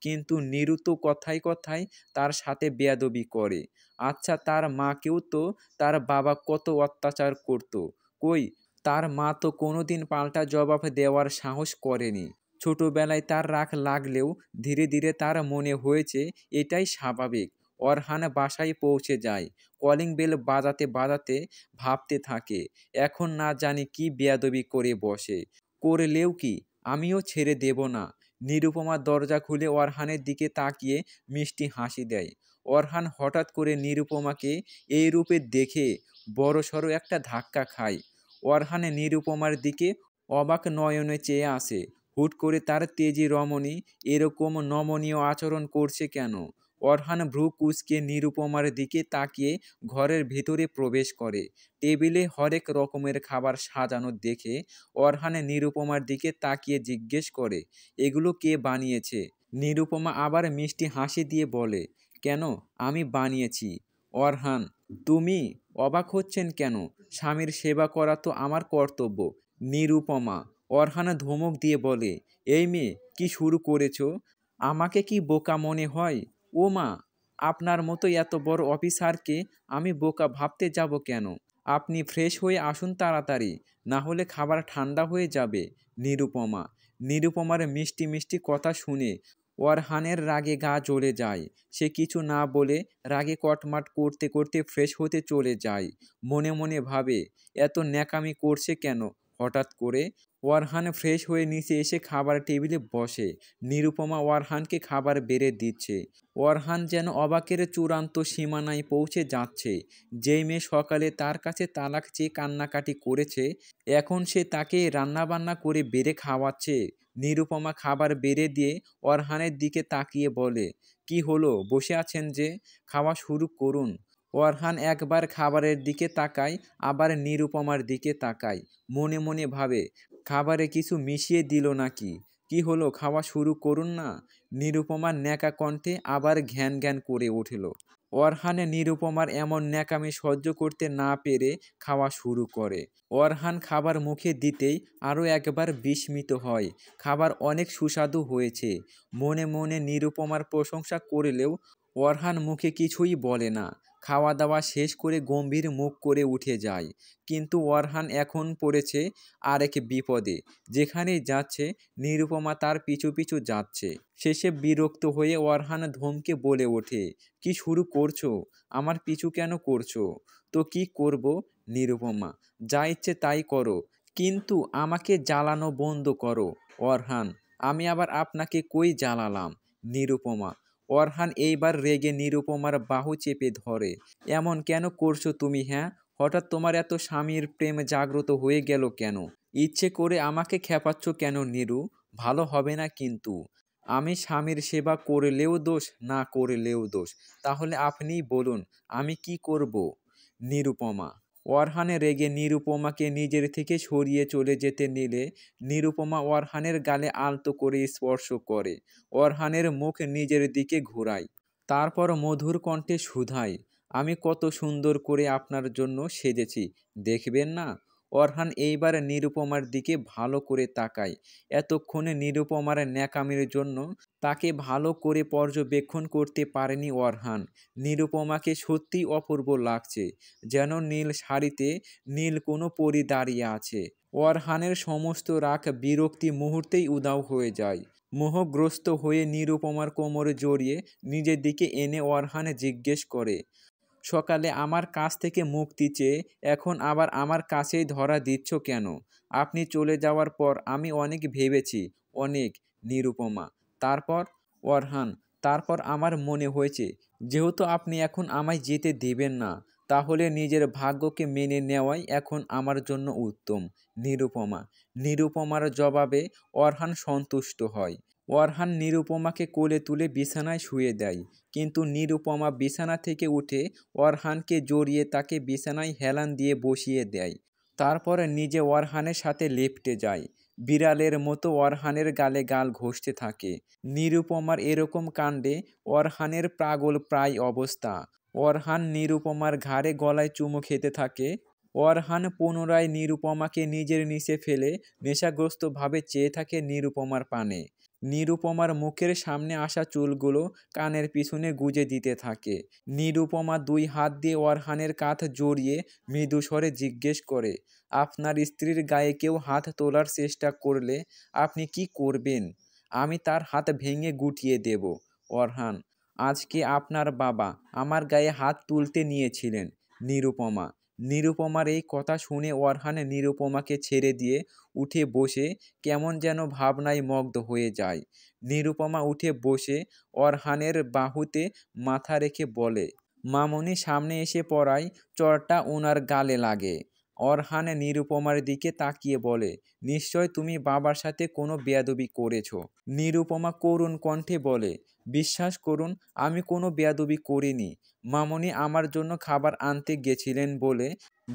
A: কিন্তু নিরু তো কথায় কথায় তার সাথে বেয়াদবি করে। আচ্ছা, তার মাকেও তো তার বাবা কত অত্যাচার করত। কই, তার মা তো কোনোদিন পাল্টা জবাব দেওয়ার সাহস করেনি। ছোটবেলায় তার রাগ লাগলেও ধীরে ধীরে তার মনে হয়েছে এটাই স্বাভাবিক। অরহান বাসায় পৌঁছে যায়। কলিং বেল বাজাতে বাজাতে ভাবতে থাকে, এখন না জানি কি বেয়াদবি করে বসে। করলেও কি, আমিও ছেড়ে দেব না। নিরুপমা দরজা খুলে অরহানের দিকে তাকিয়ে মিষ্টি হাসি দেয়। অরহান হঠাৎ করে নিরুপমাকে এই রূপে দেখে বড়সড় একটা ধাক্কা খায়। অরহান নিরুপমার দিকে অবাক নয়নে চেয়ে আসে। হুট করে তার তেজি রমণী এরকম নমনীয় আচরণ করছে কেন? অরহান ভ্রু কুঁচকে নিরুপমার দিকে তাকিয়ে ঘরের ভিতরে প্রবেশ করে। টেবিলে হরেক রকমের খাবার সাজানো দেখে অরহান নিরুপমার দিকে তাকিয়ে জিজ্ঞেস করে, এগুলো কে বানিয়েছে? নিরুপমা আবার মিষ্টি হাসি দিয়ে বলে, কেন, আমি বানিয়েছি। অরহান, তুমি? অবাক হচ্ছেন কেন? স্বামীর সেবা করা তো আমার কর্তব্য। নিরুপমা। অরহান ধমক দিয়ে বলে, এই মেয়ে, কি শুরু করেছ? আমাকে কি বোকা মনে হয়? ও মা, আপনার মতো এত বড় অফিসারকে আমি বোকা ভাবতে যাব কেন? আপনি ফ্রেশ হয়ে আসুন তাড়াতাড়ি, না হলে খাবার ঠান্ডা হয়ে যাবে। নিরুপমা। নিরুপমার মিষ্টি মিষ্টি কথা শুনে অরহানের রাগে গা জ্বলে যায়। সে কিছু না বলে রাগে কটমাট করতে করতে ফ্রেশ হতে চলে যায়। মনে মনে ভাবে, এত ন্যাকামি করছে কেন হঠাৎ করে? ওয়ারহান ফ্রেশ হয়ে নিচে এসে খাবার টেবিলে বসে। নিরুপমা ওয়ারহানকে খাবার বেড়ে দিচ্ছে। ওয়ারহান যেন অবাকের চূড়ান্ত সীমানায় পৌঁছে যাচ্ছে। যেই মেয়ে সকালে তার কাছে তালাক চেয়ে কান্নাকাটি করেছে, এখন সে তাকে রান্নাবান্না করে বেড়ে খাওয়াচ্ছে। নিরুপমা খাবার বেড়ে দিয়ে অরহানের দিকে তাকিয়ে বলে, কি হলো, বসে আছেন যে? খাওয়া শুরু করুন। অরহান একবার খাবারের দিকে তাকায়, আবার নিরুপমার দিকে তাকায়। মনে মনে ভাবে, খাবারে কিছু মিশিয়ে দিল নাকি? কি হলো, খাওয়া শুরু করুন না। নিরুপমার ন্যাকা কণ্ঠে আবার ঘ্যান ঘ্যান করে উঠল। অরহান নিরুপমার এমন ন্যাকামি সহ্য করতে না পেরে খাওয়া শুরু করে। অরহান খাবার মুখে দিতেই আরও একবার বিস্মিত হয়। খাবার অনেক সুস্বাদু হয়েছে। মনে মনে নিরুপমার প্রশংসা করলেও অরহান মুখে কিছুই বলে না। খাওয়া দাওয়া শেষ করে গম্ভীর মুখ করে উঠে যায়। কিন্তু অরহান এখন পড়েছে আরেক বিপদে। যেখানেই যাচ্ছে নিরুপমা তার পিছু পিছু যাচ্ছে। শেষে বিরক্ত হয়ে অরহান ধমকে বলে ওঠে, কি শুরু করছো? আমার পিছু কেন করছো? তো কি করব? নিরুপমা, যা ইচ্ছে তাই করো, কিন্তু আমাকে জ্বালানো বন্ধ করো। অরহান, আমি আবার আপনাকে কই জ্বালালাম? নিরুপমা, অরহান এইবার রেগে নিরুপমার বাহু চেপে ধরে। এমন কেন করছো তুমি, হ্যাঁ? হঠাৎ তোমার এত স্বামীর প্রেম জাগ্রত হয়ে গেল কেন? ইচ্ছে করে আমাকে খেপাচ্ছ কেন নিরু? ভালো হবে না কিন্তু। আমি স্বামীর সেবা করলেও দোষ, না করলেও দোষ। তাহলে আপনিই বলুন, আমি কি করব? নিরুপমা। অরহান রেগে নিরুপমাকে নিজের থেকে সরিয়ে চলে যেতে নিলে নিরুপমা অরহানের গালে আলতো করে স্পর্শ করে। অরহানের মুখ নিজের দিকে ঘোরায়। তারপর মধুর কণ্ঠে শুধায়, আমি কত সুন্দর করে আপনার জন্য সেজেছি, দেখবেন না? অরহান এইবার নিরুপমার দিকে ভালো করে তাকায়। এতক্ষণে নিরুপমার ন্যাকামির জন্য তাকে ভালো করে পর্যবেক্ষণ করতে পারেনি অরহান। নিরুপমাকে সত্যিই অপূর্ব লাগছে, যেন নীল শাড়িতে নীল কোনো পরী দাঁড়িয়ে আছে। অরহানের সমস্ত রাগ বিরক্তি মুহূর্তেই উধাও হয়ে যায়। মোহগ্রস্ত হয়ে নিরুপমার কোমরে জড়িয়ে নিজের দিকে এনে অরহান জিজ্ঞেস করে, সকালে আমার কাছ থেকে মুক্তি চেয়ে এখন আবার আমার কাছেই ধরা দিচ্ছ কেন? আপনি চলে যাওয়ার পর আমি অনেক ভেবেছি, অনেক। নিরুপমা। তারপর? অরহান। তারপর আমার মনে হয়েছে, যেহেতু আপনি এখন আমায় যেতে দেবেন না, তাহলে নিজের ভাগ্যকে মেনে নেওয়াই এখন আমার জন্য উত্তম। নিরুপমা। নিরুপমার জবাবে অরহান সন্তুষ্ট হয়। অরহান নিরুপমাকে কোলে তুলে বিছানায় শুয়ে দেয়, কিন্তু নিরুপমা বিছানা থেকে উঠে অরহানকে জড়িয়ে তাকে বিছানায় হেলান দিয়ে বসিয়ে দেয়। তারপর নিজে অরহানের সাথে লেপ্টে যায়। বিড়ালের মতো অরহানের গালে গাল ঘষতে থাকে। নিরুপমার এরকম কাণ্ডে অরহানের পাগল প্রায় অবস্থা। অরহান নিরুপমার ঘাড়ে গলায় চুমু খেতে থাকে। অরহান পুনরায় নিরুপমাকে নিজের নিচে ফেলে নেশাগ্রস্তভাবে চেয়ে থাকে নিরুপমার পানে। নিরুপমার মুখের সামনে আসা চুলগুলো কানের পিছনে গুজে দিতে থাকে। নিরুপমা দুই হাত দিয়ে অরহানের কাঁধ জড়িয়ে মৃদু স্বরে জিজ্ঞেস করে, আপনার স্ত্রীর গায়ে কেউ হাত তোলার চেষ্টা করলে আপনি কি করবেন? আমি তার হাত ভেঙে গুটিয়ে দেব। অরহান, আজকে আপনার বাবা আমার গায়ে হাত তুলতে নিয়েছিলেন। নিরুপমা। নিরুপমার এই কথা শুনে অরহান নিরুপমাকে ছেড়ে দিয়ে উঠে বসে কেমন যেন ভাবনায় মগ্ন হয়ে যায়। নিরুপমা উঠে বসে অরহানের বাহুতে মাথা রেখে বলে, মামুনি সামনে এসে পড়ায় চড়টা ওনার গালে লাগে। অরহান নিরুপমার দিকে তাকিয়ে বলে, নিশ্চয় তুমি বাবার সাথে কোনো বেয়াদবি করেছ। নিরুপমা করুণ কণ্ঠে বলে, বিশ্বাস করুন আমি কোনো বেয়াদবি করিনি। মামুনি আমার জন্য খাবার আনতে গেছিলেন বলে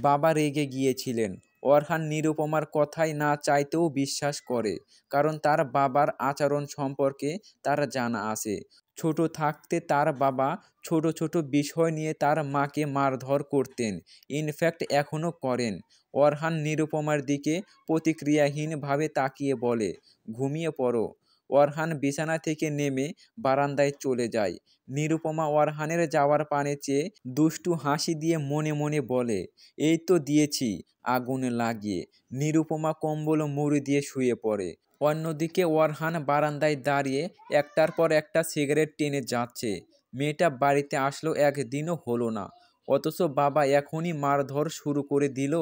A: বাবা রেগে গিয়েছিলেন। অরহান নিরুপমার কথায় না চাইতেও বিশ্বাস করে, কারণ তার বাবার আচরণ সম্পর্কে তার জানা আছে। ছোট থাকতে তার বাবা ছোট ছোট বিষয় নিয়ে তার মাকে মারধর করতেন, ইনফ্যাক্ট এখনও করেন। অরহান নিরুপমার দিকে প্রতিক্রিয়াহীনভাবে তাকিয়ে বলে, ঘুমিয়ে পড়ো। অরহান বিছানা থেকে নেমে বারান্দায় চলে যায়। নিরুপমা অরহানের যাওয়ার পানে চেয়ে দুষ্টু হাসি দিয়ে মনে মনে বলে, এই তো দিয়েছি আগুন লাগিয়ে। নিরুপমা কম্বল মুড়ি দিয়ে শুয়ে পড়ে। অন্যদিকে অরহান বারান্দায় দাঁড়িয়ে একটার পর একটা সিগারেট টেনে যাচ্ছে। মেয়েটা বাড়িতে আসলো একদিনও হলো না, অথচ বাবা এখনই মারধর শুরু করে দিল।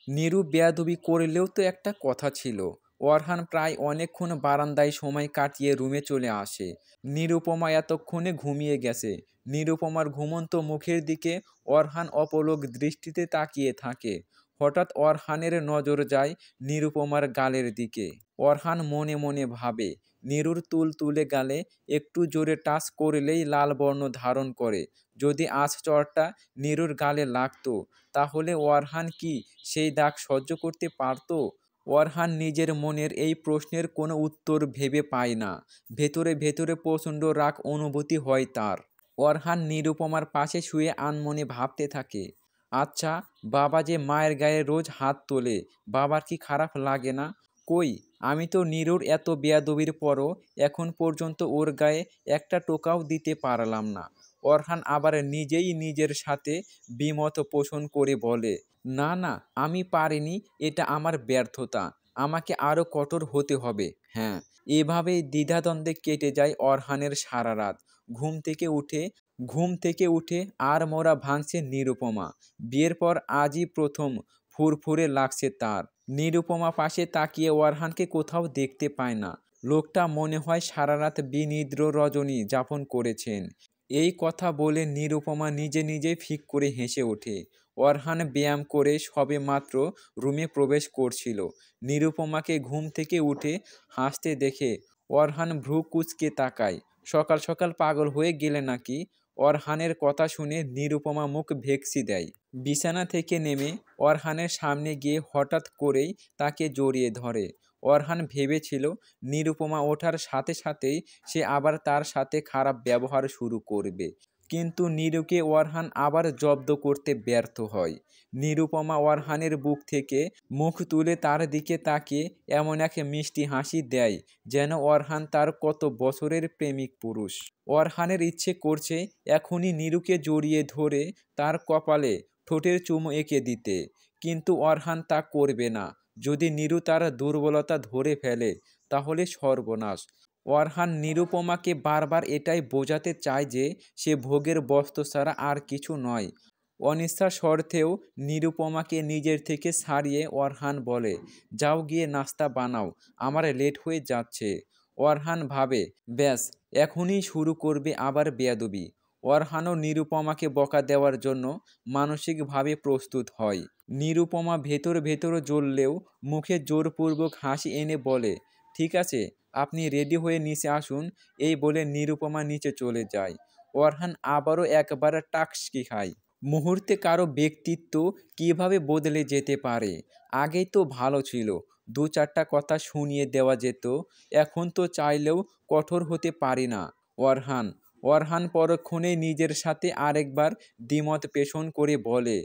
A: নিরু বেয়াদবি করলেও তো একটা কথা ছিল। অরহান প্রায় অনেকক্ষণ বারান্দায় সময় কাটিয়ে রুমে চলে আসে। নিরুপমা এতক্ষণে ঘুমিয়ে গেছে। নিরুপমার ঘুমন্ত মুখের দিকে অরহান অপলক দৃষ্টিতে তাকিয়ে থাকে। হঠাৎ অরহানের নজর যায় নিরুপমার গালের দিকে। অরহান মনে মনে ভাবে, নিরুর তুলতুলে গালে একটু জোরে টাচ করলেই লাল বর্ণ ধারণ করে। যদি আজ চড়টা নিরুর গালে লাগতো, তাহলে অরহান কি সেই দাগ সহ্য করতে পারত? অরহান নিজের মনের এই প্রশ্নের কোনো উত্তর ভেবে পায় না। ভেতরে ভেতরে প্রচণ্ড রাগ অনুভূতি হয় তার। অরহান নিরুপমার পাশে শুয়ে আনমনে ভাবতে থাকে, আচ্ছা, বাবা যে মায়ের গায়ে রোজ হাত তোলে, বাবার কি খারাপ লাগে না? কই, আমি তো নিরুর এত বেয়াদবির পরও এখন পর্যন্ত ওর গায়ে একটা টোকাও দিতে পারলাম না। অরহান আবার নিজেই নিজের সাথে দ্বিমত পোষণ করে বলে, না না, আমি পারিনি, এটা আমার ব্যর্থতা, আমাকে আরও কঠোর হতে হবে। হ্যাঁ। এভাবেই দ্বিধাদ্বন্দ্বে কেটে যায় অরহানের সারা রাত। ঘুম থেকে উঠে আর মোরা ভাঙছে নিরুপমা। বিয়ের পর আজই প্রথম ফুরফুরে লাগছে তার। নিরুপমা পাশে তাকিয়ে অরহানকে কোথাও দেখতে পায় না। লোকটা মনে হয় সারা রাত বিনিদ্র রজনী যাপন করেছেন। এই কথা বলে নিরুপমা নিজে নিজেই ফিক করে হেসে ওঠে। অরহান ব্যায়াম করে সবে মাত্র রুমে প্রবেশ করছিল। নিরুপমাকে ঘুম থেকে উঠে হাসতে দেখে অরহান ভ্রু কুঁচকে তাকায়। সকাল সকাল পাগল হয়ে গেলে নাকি? অরহানের কথা শুনে নিরুপমা মুখ ভেকসি দেয়। বিছানা থেকে নেমে অরহানের সামনে গিয়ে হঠাৎ করেই তাকে জড়িয়ে ধরে। অরহান ভেবেছিল নিরুপমা ওঠার সাথে সাথেই সে আবার তার সাথে খারাপ ব্যবহার শুরু করবে, কিন্তু নীরুকে অরহান আবার জব্দ করতে ব্যর্থ হয়। নিরুপমা অরহানের বুক থেকে মুখ তুলে তার দিকে তাকিয়ে এমন এক মিষ্টি হাসি দেয় যেন অরহান তার কত বছরের প্রেমিক পুরুষ। অরহানের ইচ্ছে করছে এখনই নীরুকে জড়িয়ে ধরে তার কপালে ঠোঁটের চুমু এঁকে দিতে, কিন্তু অরহান তা করবে না। যদি নীরু তার দুর্বলতা ধরে ফেলে তাহলে সর্বনাশ। অরহান নিরুপমাকে বারবার এটাই বোঝাতে চায় যে সে ভোগের বস্তু ছাড়া আর কিছু নয়। অনিচ্ছা সত্ত্বেও নিরুপমাকে নিজের থেকে ছাড়িয়ে অরহান বলে, যাও গিয়ে নাস্তা বানাও, আমার লেট হয়ে যাচ্ছে। অরহান ভাবে, ব্যাস এখনই শুরু করবে আবার বেয়াদবি। অরহানও নিরুপমাকে বকা দেওয়ার জন্য মানসিকভাবে প্রস্তুত হয়। নিরুপমা ভেতর ভেতর জ্বললেও মুখে জোরপূর্বক হাসি এনে বলে, ঠিক আছে, আপনি রেডি হয়ে নিচে আসুন। এই বলে নিরুপমা নিচে চলে যায়। অরহান আবারও একবার টাকসকি খায়। মুহূর্তে কারো ব্যক্তিত্ব কিভাবে বদলে যেতে পারে। আগেই তো ভালো ছিল, দু চারটা কথা শুনিয়ে দেওয়া যেত, এখন তো চাইলেও কঠোর হতে পারি না। অরহান অরহান পরক্ষণেই নিজের সাথে আরেকবার দ্বিমত পেষণ করে বলে,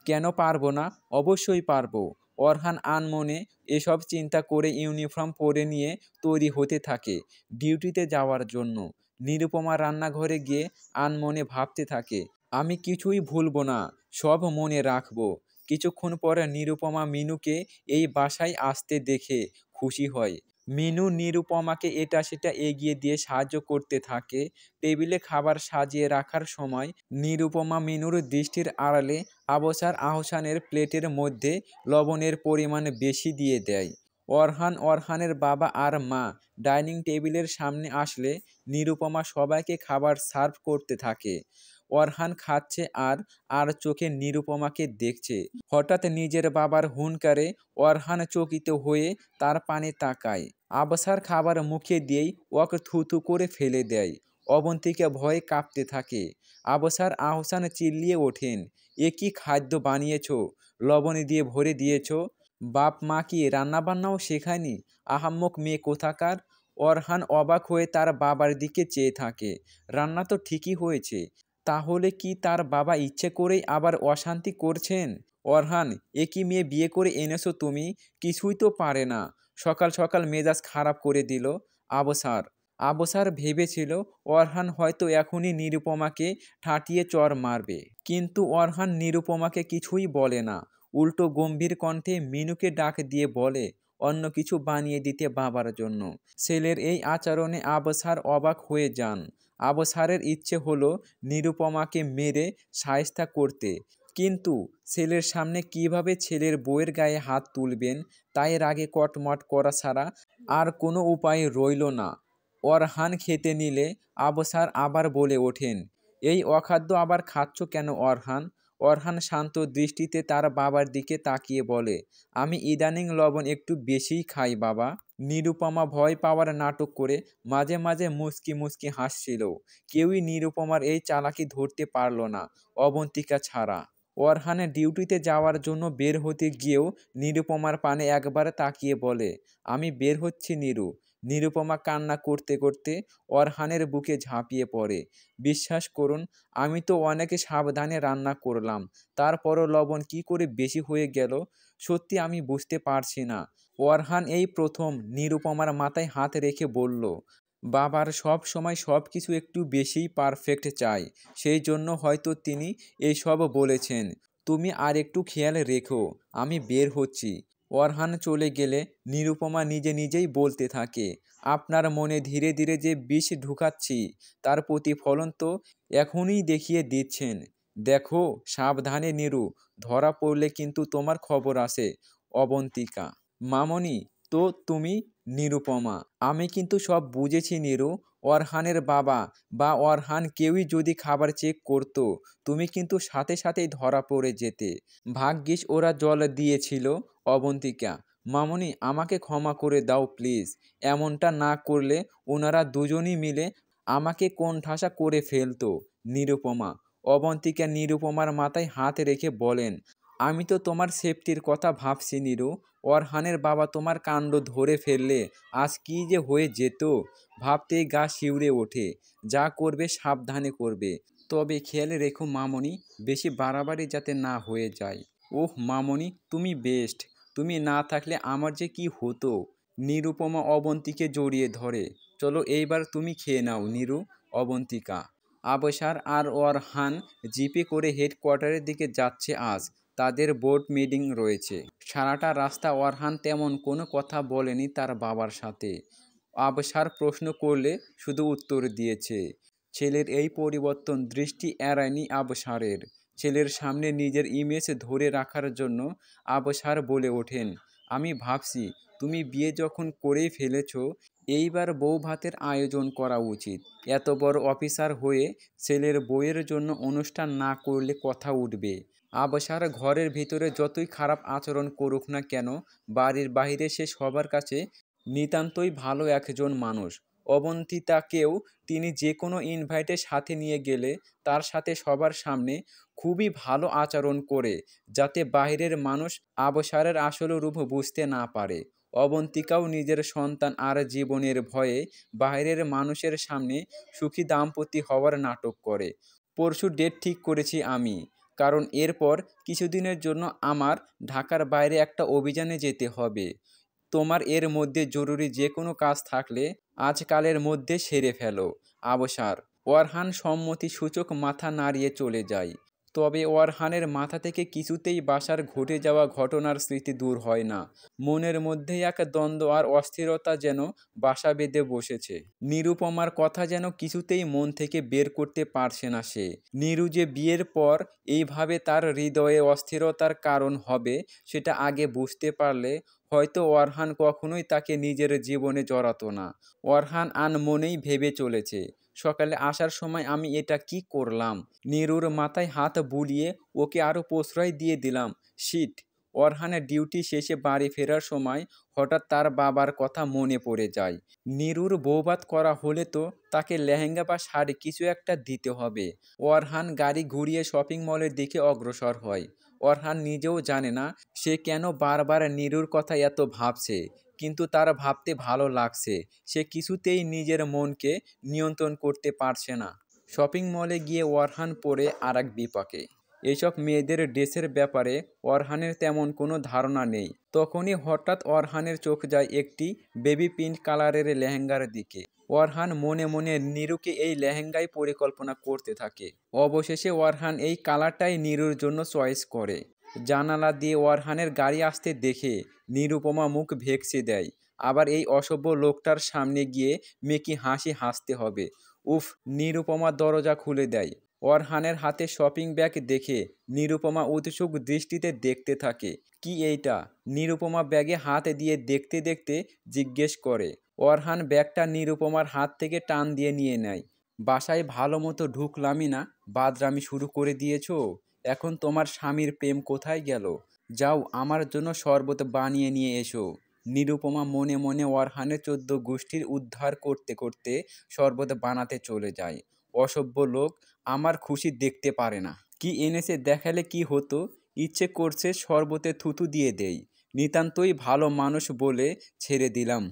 A: কেন পারবো না? অবশ্যই পারবো। অরহান আনমনে এসব চিন্তা করে ইউনিফর্ম পরে নিয়ে তৈরি হতে থাকে ডিউটিতে যাওয়ার জন্য। নিরুপমা রান্নাঘরে গিয়ে আনমনে ভাবতে থাকে, আমি কিছুই ভুলবো না, সব মনে রাখবো। কিছুক্ষণ পরে নিরুপমা মিনুকে এই বাসায় আসতে দেখে খুশি হয়। মিনু নিরুপমাকে এটা সেটা এগিয়ে দিয়ে সাহায্য করতে থাকে। টেবিলে খাবার সাজিয়ে রাখার সময় নিরুপমা মিনুর দৃষ্টির আড়ালে আবছার আহসানের প্লেটের মধ্যে লবণের পরিমাণ বেশি দিয়ে দেয়। অরহানের বাবা আর মা ডাইনিং টেবিলের সামনে আসলে নিরুপমা সবাইকে খাবার সার্ভ করতে থাকে। অরহান খাচ্ছে আর আর চোখে নিরুপমাকে দেখছে। হঠাৎ নিজের বাবার হুঙ্কারে অরহান চকিত হয়ে তার পানে তাকায়। আবছার খাবার মুখে দিয়েই ওকে থুথু করে ফেলে দেয়। অবন্তিকা ভয়ে কাঁপতে থাকে। আবছার আহসান চিল্লিয়ে ওঠেন, এ কি খাদ্য বানিয়েছ? লবণ দিয়ে ভরে দিয়েছ? বাপ মা কি রান্নাবান্নাও শেখায়নি? আহাম্মক মেয়ে কোথাকার। অরহান অবাক হয়ে তার বাবার দিকে চেয়ে থাকে। রান্না তো ঠিকই হয়েছে, তাহলে কি তার বাবা ইচ্ছে করেই আবার অশান্তি করছেন? অরহান, এ কি মেয়ে বিয়ে করে এনেছো তুমি? কিছুই তো পারে না। সকাল সকাল মেজাজ খারাপ করে দিল। আবছার ভেবেছিল অরহান হয়তো এখনই নিরুপমাকে ঠাঁটিয়ে চর মারবে, কিন্তু অরহান নিরুপমাকে কিছুই বলে না। উল্টো গম্ভীর কণ্ঠে মিনুকে ডাক দিয়ে বলে অন্য কিছু বানিয়ে দিতে বাবার জন্য। ছেলের এই আচরণে আবছার অবাক হয়ে যান। আবছারের ইচ্ছে হলো নিরুপমাকে মেরে শায়েস্তা করতে, কিন্তু ছেলের সামনে কিভাবে ছেলের বউয়ের গায়ে হাত তুলবেন তাই রাগে কটমট করা ছাড়া আর কোনো উপায় রইল না। অরহান খেতে নিলে আবছার আবার বলে ওঠেন, এই অখাদ্য আবার খাচ্ছ কেন অরহান? অরহান শান্ত দৃষ্টিতে তার বাবার দিকে তাকিয়ে বলে, আমি ইদানিং লবণ একটু বেশিই খাই বাবা। নিরুপমা ভয় পাওয়ার নাটক করে মাঝে মাঝে মুচকি মুচকি হাসছিল। কেউই নিরুপমার এই চালাকি ধরতে পারল না, অবন্তিকা ছাড়া। অরহানের ডিউটিতে যাওয়ার জন্য বের হতে গিয়েও নিরুপমার পানে একবার তাকিয়ে বলে, আমি বের হচ্ছি নীরু। নিরুপমা কান্না করতে করতে অরহানের বুকে ঝাঁপিয়ে পড়ে। বিশ্বাস করুন, আমি তো অনেক সাবধানে রান্না করলাম, তারপরও লবণ কি করে বেশি হয়ে গেল সত্যি আমি বুঝতে পারছি না। অরহান এই প্রথম নিরুপমার মাথায় হাত রেখে বলল, বাবার সব সময় সব কিছু একটু বেশিই পারফেক্ট চাই, সেই জন্য হয়তো তিনি এইসব বলেছেন। তুমি আর একটু খেয়াল রেখো, আমি বের হচ্ছি। অরহান চলে গেলে নিরুপমা নিজে নিজেই বলতে থাকে, আপনার মনে ধীরে ধীরে যে বিষ ঢুকাচ্ছি তার প্রতিফলন তো এখনই দেখিয়ে দিচ্ছেন। দেখো সাবধানে নীরু, ধরা পড়লে কিন্তু তোমার খবর আছে। অবন্তিকা, মামনি, তো তুমি? নিরুপমা: আমি কিন্তু সব বুঝেছি নিরু। অরহানের বাবা বা অরহান কেউই যদি খাবার চেক করতো, তুমি কিন্তু সাথে সাথেই ধরা পড়ে যেতে। ভাগ্যিস ওরা জল দিয়েছিল। অবন্তিকা: মামুনি, আমাকে ক্ষমা করে দাও প্লিজ। এমনটা না করলে ওনারা দুজনই মিলে আমাকে কোণঠাসা করে ফেলতো। নিরুপমা: অবন্তিকা নিরুপমার মাথায় হাত রেখে বলেন, আমি তো তোমার সেফটির কথা ভাবছি নিরু। অরহানের বাবা তোমার কাণ্ড ধরে ফেললে আজ কী যে হয়ে যেত, ভাবতেই গা শিউরে ওঠে। যা করবে সাবধানে করবে, তবে খেয়াল রেখো মামনি, বেশি বাড়াবাড়ি যাতে না হয়ে যায়। ওহ মামনি, তুমি বেস্ট। তুমি না থাকলে আমার যে কি হতো। নিরুপমা অবন্তীকে জড়িয়ে ধরে। চলো এইবার তুমি খেয়ে নাও নিরু। অবন্তিকা: আবসার আর অরহান জিপে করে হেডকোয়ার্টারের দিকে যাচ্ছে আজ। তাদের বোর্ড মিটিং রয়েছে। সারাটা রাস্তা অরহান তেমন কোনো কথা বলেনি তার বাবার সাথে। আবসার প্রশ্ন করলে শুধু উত্তর দিয়েছে। ছেলের এই পরিবর্তন দৃষ্টি এড়ায়নি আবসারের। ছেলের সামনে নিজের ইমেজ ধরে রাখার জন্য আবসার বলে ওঠেন, আমি ভাবছি তুমি বিয়ে যখন করেই ফেলেছ, এইবার বউ ভাতের আয়োজন করা উচিত। এত বড় অফিসার হয়ে ছেলের বউয়ের জন্য অনুষ্ঠান না করলে কথা উঠবে। আবসার ঘরের ভিতরে যতই খারাপ আচরণ করুক না কেন, বাড়ির বাইরে সে সবার কাছে নিতান্তই ভালো একজন মানুষ। অবন্তিতাকেও তিনি যে কোনো ইনভাইটে সাথে নিয়ে গেলে তার সাথে সবার সামনে খুবই ভালো আচরণ করে, যাতে বাইরের মানুষ আবসারের আসল রূপ বুঝতে না পারে। অবন্তিকাও নিজের সন্তান আর জীবনের ভয়ে বাইরের মানুষের সামনে সুখী দাম্পত্য হওয়ার নাটক করে। পরশু ডেট ঠিক করেছি আমি, কারণ এরপর কিছুদিনের জন্য আমার ঢাকার বাইরে একটা অভিযানে যেতে হবে। তোমার এর মধ্যে জরুরি যে কোনো কাজ থাকলে আজকালের মধ্যে সেরে ফেলো। আবসার: অরহান সম্মতি সূচক মাথা নাড়িয়ে চলে যায়। তবে অরহানের মাথা থেকে কিছুতেই বাসার ঘটে যাওয়া ঘটনার স্মৃতি দূর হয় না। মনের মধ্যে এক দ্বন্দ্ব আর অস্থিরতা যেন বাসা বেঁধে বসেছে। নিরুপমার কথা যেন কিছুতেই মন থেকে বের করতে পারছে না সে। নিরু যে বিয়ের পর এইভাবে তার হৃদয়ে অস্থিরতার কারণ হবে, সেটা আগে বুঝতে পারলে হয়তো অরহান কখনোই তাকে নিজের জীবনে জড়াতো না। অরহান আনমনেই ভেবে চলেছে, সকালে আসার সময় আমি এটা কি করলাম। নিরুর মাথায় হাত বুলিয়ে ওকে আরও প্রশ্রয় দিয়ে দিলাম। শিট। অরহানের ডিউটি শেষে বাড়ি ফেরার সময় হঠাৎ তার বাবার কথা মনে পড়ে যায়। নিরুর বৌভাত করা হলে তো তাকে লেহেঙ্গা বা শাড়ি কিছু একটা দিতে হবে। অরহান গাড়ি ঘুরিয়ে শপিং মলের দিকে অগ্রসর হয়। অরহান নিজেও জানে না সে কেন বারবার নিরুর কথা এত ভাবছে, কিন্তু তার ভাবতে ভালো লাগছে। সে কিছুতেই নিজের মনকে নিয়ন্ত্রণ করতে পারছে না। শপিং মলে গিয়ে অরহান পড়ে আর এক বিপাকে। এইসব মেয়েদের ড্রেসের ব্যাপারে অরহানের তেমন কোনো ধারণা নেই। তখনই হঠাৎ অরহানের চোখ যায় একটি বেবি পিঙ্ক কালারের লেহেঙ্গার দিকে। অরহান মনে মনে নিরুকে এই লেহেঙ্গায় পরিকল্পনা করতে থাকে। অবশেষে অরহান এই কালারটাই নিরুর জন্য চয়েস করে। জানালা দিয়ে অরহানের গাড়ি আসতে দেখে নিরুপমা মুখ ভেকচে দেয়। আবার এই অসভ্য লোকটার সামনে গিয়ে মেকি হাসি হাসতে হবে। উফ। নিরুপমা দরজা খুলে দেয়। অরহানের হাতে শপিং ব্যাগ দেখে নিরুপমা উৎসুক দৃষ্টিতে দেখতে থাকে। কি এইটা? নিরুপমা ব্যাগে হাত দিয়ে দেখতে দেখতে জিজ্ঞেস করে। অরহান ব্যাগটা নিরুপমার হাত থেকে টান দিয়ে নিয়ে নেয়। বাসায় ভালো মতো ঢুকলামই না, বাদরামি শুরু করে দিয়েছো। এখন তোমার স্বামীর প্রেম কোথায় গেল? যাও আমার জন্য শরবত বানিয়ে নিয়ে এসো। নিরুপমা মনে মনে অরহানের 14 গোষ্ঠীর উদ্ধার করতে করতে শরবত বানাতে চলে যায়। অসভ্য লোক, আমার খুশি দেখতে পারে না। কি এনেছে দেখালে কি হতো? ইচ্ছে করছে শরবতে থুতু দিয়ে দেই। নিতান্তই ভালো মানুষ বলে ছেড়ে দিলাম।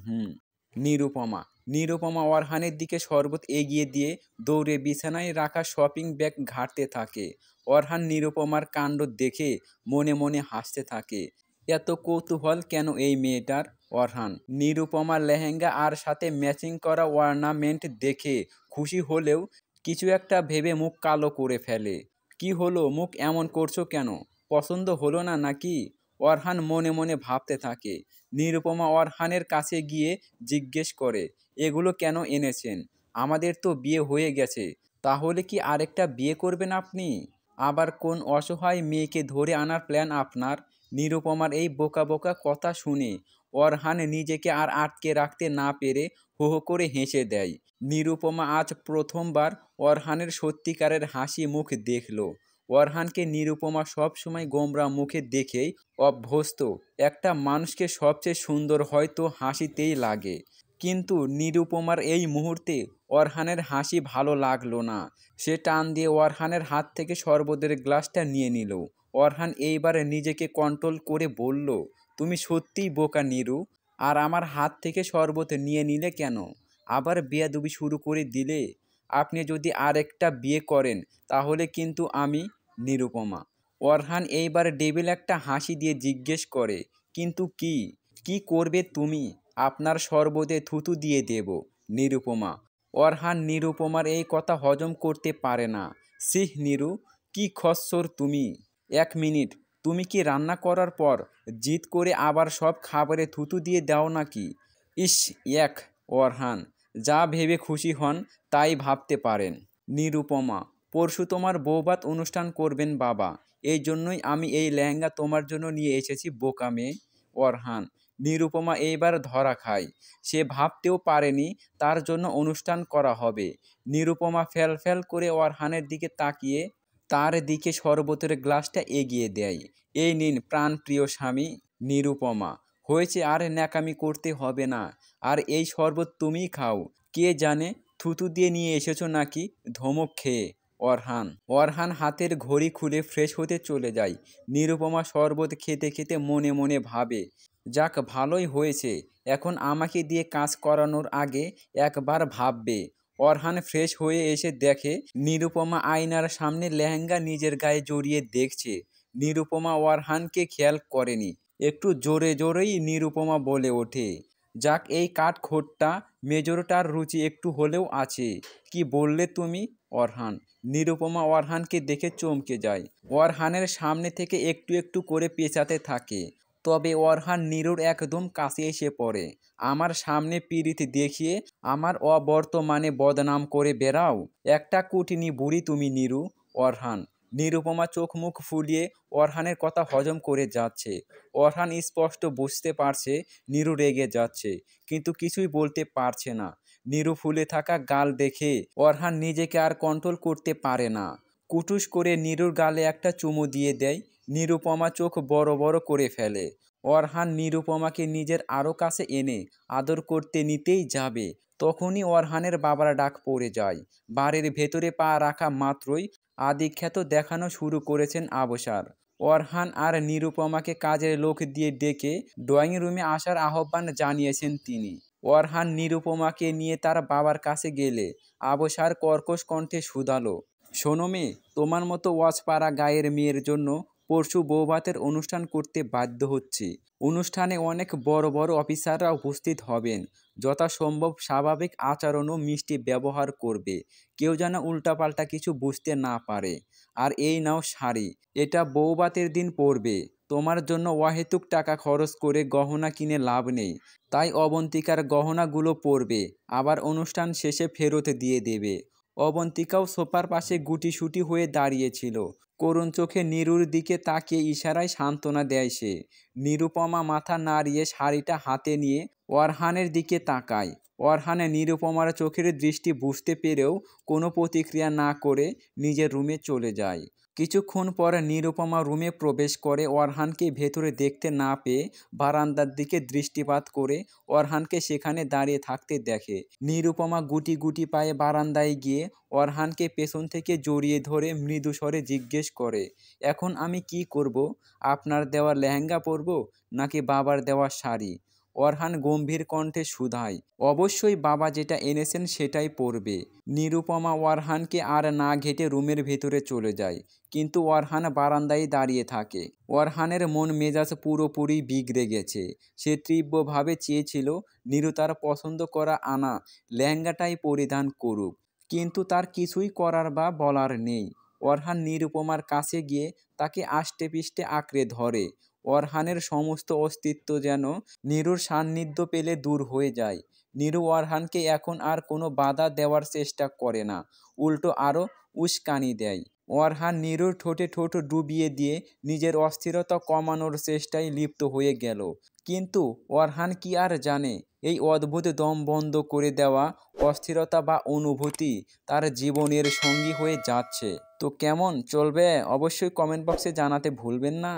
A: নিরুপমা নিরুপমা অরহানের দিকে শরবত এগিয়ে দিয়ে দৌড়ে বিছানায় রাখা শপিং ব্যাগ ঘাঁটতে থাকে। অরহান নিরুপমার কাণ্ড দেখে মনে মনে হাসতে থাকে। এত কৌতূহল কেন এই মেয়েটার? অরহান নিরুপমার লেহেঙ্গা আর সাথে ম্যাচিং করা অর্নামেন্ট দেখে খুশি হলেও কিছু একটা ভেবে মুখ কালো করে ফেলে। কি হলো, মুখ এমন করছো কেন? পছন্দ হলো না নাকি? অরহান মনে মনে ভাবতে থাকে। নিরুপমা অরহানের কাছে গিয়ে জিজ্ঞেস করে, এগুলো কেন এনেছেন? আমাদের তো বিয়ে হয়ে গেছে। তাহলে কি আরেকটা বিয়ে করবেন আপনি? আবার কোন অসহায় মেয়েকে ধরে আনার প্ল্যান আপনার? নিরুপমার এই বোকা বোকা কথা শুনে অরহান নিজেকে আর আটকে রাখতে না পেরে হো হো করে হেসে দেয়। নিরুপমা আজ প্রথমবার অরহানের সত্যিকারের হাসি মুখ দেখল। অরহানকে নিরুপমা সবসময় গোমরা মুখে দেখেই অভ্যস্ত। একটা মানুষকে সবচেয়ে সুন্দর হয়তো হাসিতেই লাগে, কিন্তু নিরুপমার এই মুহূর্তে অরহানের হাসি ভালো লাগলো না। সে টান দিয়ে অরহানের হাত থেকে শরবতের গ্লাসটা নিয়ে নিল। অরহান এইবার নিজেকে কন্ট্রোল করে বলল, তুমি সত্যিই বোকা নিরু। আর আমার হাত থেকে শরবত নিয়ে নিলে কেন? আবার বেয়াদবি শুরু করে দিলে। আপনি যদি আরেকটা বিয়ে করেন তাহলে কিন্তু আমি। নিরুপমা। অরহান এইবার ডেভিল একটা হাসি দিয়ে জিজ্ঞেস করে, কিন্তু কি? কি করবে তুমি? আপনার শরবতে থুতু দিয়ে দেব। নিরুপমা। অরহান নিরুপমার এই কথা হজম করতে পারে না। সিহ নিরু, কি খচ্চর তুমি! 1 মিনিট, তুমি কি রান্না করার পর জিদ করে আবার সব খাবারে থুতু দিয়ে দাও নাকি? ইস, এক। অরহান, যা ভেবে খুশি হন তাই ভাবতে পারেন। নিরুপমা। পরশু তোমার বৌভাত অনুষ্ঠান করবেন বাবা, এই জন্যই আমি এই লেহেঙ্গা তোমার জন্য নিয়ে এসেছি বোকা মেয়ে। অরহান। নিরুপমা এইবার ধরা খায়। সে ভাবতেও পারেনি তার জন্য অনুষ্ঠান করা হবে। নিরুপমা ফ্যাল ফ্যাল করে অরহানের দিকে তাকিয়ে তার দিকে শরবতের গ্লাসটা এগিয়ে দেয়। এই নিন প্রাণপ্রিয় স্বামী। নিরুপমা। হয়েছে, আর ন্যাকামি করতে হবে না। আর এই শরবত তুমিই খাও। কে জানে থুতু দিয়ে নিয়ে এসেছো নাকি ধমক খেয়ে। অরহান। অরহান হাতের ঘড়ি খুলে ফ্রেশ হতে চলে যায়। নিরুপমা শরবত খেতে খেতে মনে মনে ভাবে, যাক ভালোই হয়েছে, এখন আমাকে দিয়ে কাজ করানোর আগে একবার ভাববে। অরহান ফ্রেশ হয়ে এসে দেখে নিরুপমা আয়নার সামনে লেহেঙ্গা নিজের গায়ে জড়িয়ে দেখছে। নিরুপমা অরহানকে খেয়াল করেনি। একটু জোরে জোরেই নিরুপমা বলে ওঠে, যাক এই কাঠখোট্টা মেজরটার রুচি একটু হলেও আছে। কি বললে তুমি? অরহান। নিরুপমা অরহানকে দেখে চমকে যায়। অরহানের সামনে থেকে একটু একটু করে পেঁচাতে থাকে। তবে অরহান নিরুর একদম কাছে এসে পড়ে। আমার সামনে পীড়িত দেখিয়ে আমার অবর্তমানে বদনাম করে বেড়াও? একটা কুটিনি বুড়ি তুমি নিরু। অরহান। নিরুপমা চোখ মুখ ফুলিয়ে অরহানের কথা হজম করে যাচ্ছে। অরহান স্পষ্ট বুঝতে পারছে নিরু রেগে যাচ্ছে, কিন্তু কিছুই বলতে পারছে না। নিরু ফুলে থাকা গাল দেখে অরহান নিজেকে আর কন্ট্রোল করতে পারে না। কুটুস করে নিরুর গালে একটা চুমু দিয়ে দেয়। নিরুপমা চোখ বড় বড় করে ফেলে। অরহান নিরুপমাকে নিজের আরও কাছে এনে আদর করতে নিতেই যাবে, তখনই অরহানের বাবার ডাক পড়ে যায়। বাড়ির ভেতরে পা রাখা মাত্রই আদিখ্যাত দেখানো শুরু করেছেন আবসার। অরহান আর নিরুপমাকে কাজের লোক দিয়ে ডেকে ড্রয়িং রুমে আসার আহ্বান জানিয়েছেন তিনি। অরহান নিরুপমাকে নিয়ে তার বাবার কাছে গেলে আবসার কর্কশ কণ্ঠে শুধালো, শোনো মেয়ে, তোমার মতো ওয়াজপাড়া গায়ের মেয়ের জন্য পরশু বৌভাতের অনুষ্ঠান করতে বাধ্য হচ্ছি। অনুষ্ঠানে অনেক বড় বড় অফিসাররা উপস্থিত হবেন। যথাসম্ভব স্বাভাবিক আচরণ ও মিষ্টি ব্যবহার করবে, কেউ যেন উল্টাপাল্টা কিছু বুঝতে না পারে। আর এই নাও শাড়ি, এটা বৌভাতের দিন পরবে। তোমার জন্য অহেতুক টাকা খরচ করে গহনা কিনে লাভ নেই, তাই অবন্তিকার গহনাগুলো পরবে, আবার অনুষ্ঠান শেষে ফেরত দিয়ে দেবে। অবন্তিকাও সোফার পাশে গুটিসুটি হয়ে দাঁড়িয়েছিল। করুণ চোখে নিরুর দিকে তাকিয়ে ইশারায় সান্ত্বনা দেয় সে। নিরুপমা মাথা নাড়িয়ে শাড়িটা হাতে নিয়ে অরহানের দিকে তাকায়। অরহানে নিরুপমার চোখের দৃষ্টি বুঝতে পেরেও কোনো প্রতিক্রিয়া না করে নিজের রুমে চলে যায়। কিছুক্ষণ পর নিরুপমা রুমে প্রবেশ করে অরহানকে ভেতরে দেখতে না পেয়ে বারান্দার দিকে দৃষ্টিপাত করে অরহানকে সেখানে দাঁড়িয়ে থাকতে দেখে। নিরুপমা গুটি গুটি পায়ে বারান্দায় গিয়ে অরহানকে পেছন থেকে জড়িয়ে ধরে মৃদু স্বরে জিজ্ঞেস করে, এখন আমি কি করব? আপনার দেওয়া লেহেঙ্গা পরব নাকি বাবার দেওয়া শাড়ি? অরহান গম্ভীর কণ্ঠে শুধায়, অবশ্যই বাবা যেটা এনেছেন সেটাই পরবে। নিরুপমা অরহানকে আর না ঘেঁটে রুমের ভেতরে চলে যায়, কিন্তু অরহান বারান্দায় দাঁড়িয়ে থাকে। অরহানের মন মেজাজ পুরোপুরি বিগড়ে গেছে। সে তীব্রভাবে চেয়েছিল নিরু তার পছন্দ করা আনা লেহেঙ্গাটাই পরিধান করুক, কিন্তু তার কিছুই করার বা বলার নেই। অরহান নিরুপমার কাছে গিয়ে তাকে আষ্টেপৃষ্ঠে আঁকড়ে ধরে। অরহানের সমস্ত অস্তিত্ব যেন নিরুর সান্নিধ্য পেলে দূর হয়ে যায়। নিরু অরহানকে এখন আর কোনো বাধা দেওয়ার চেষ্টা করে না, উল্টো আরও উস্কানি দেয়। ওরহান নীরুর ঠোঁটে ঠোঁট ডুবিয়ে দিয়ে নিজের অস্থিরতা কমানোর চেষ্টায় লিপ্ত হয়ে গেল। কিন্তু ওরহান কি আর জানে, এই অদ্ভুত দম বন্ধ করে দেওয়া অস্থিরতা বা অনুভূতি তার জীবনের সঙ্গী হয়ে যাচ্ছে। তো কেমন চলবে অবশ্যই কমেন্ট বক্সে জানাতে ভুলবেন না।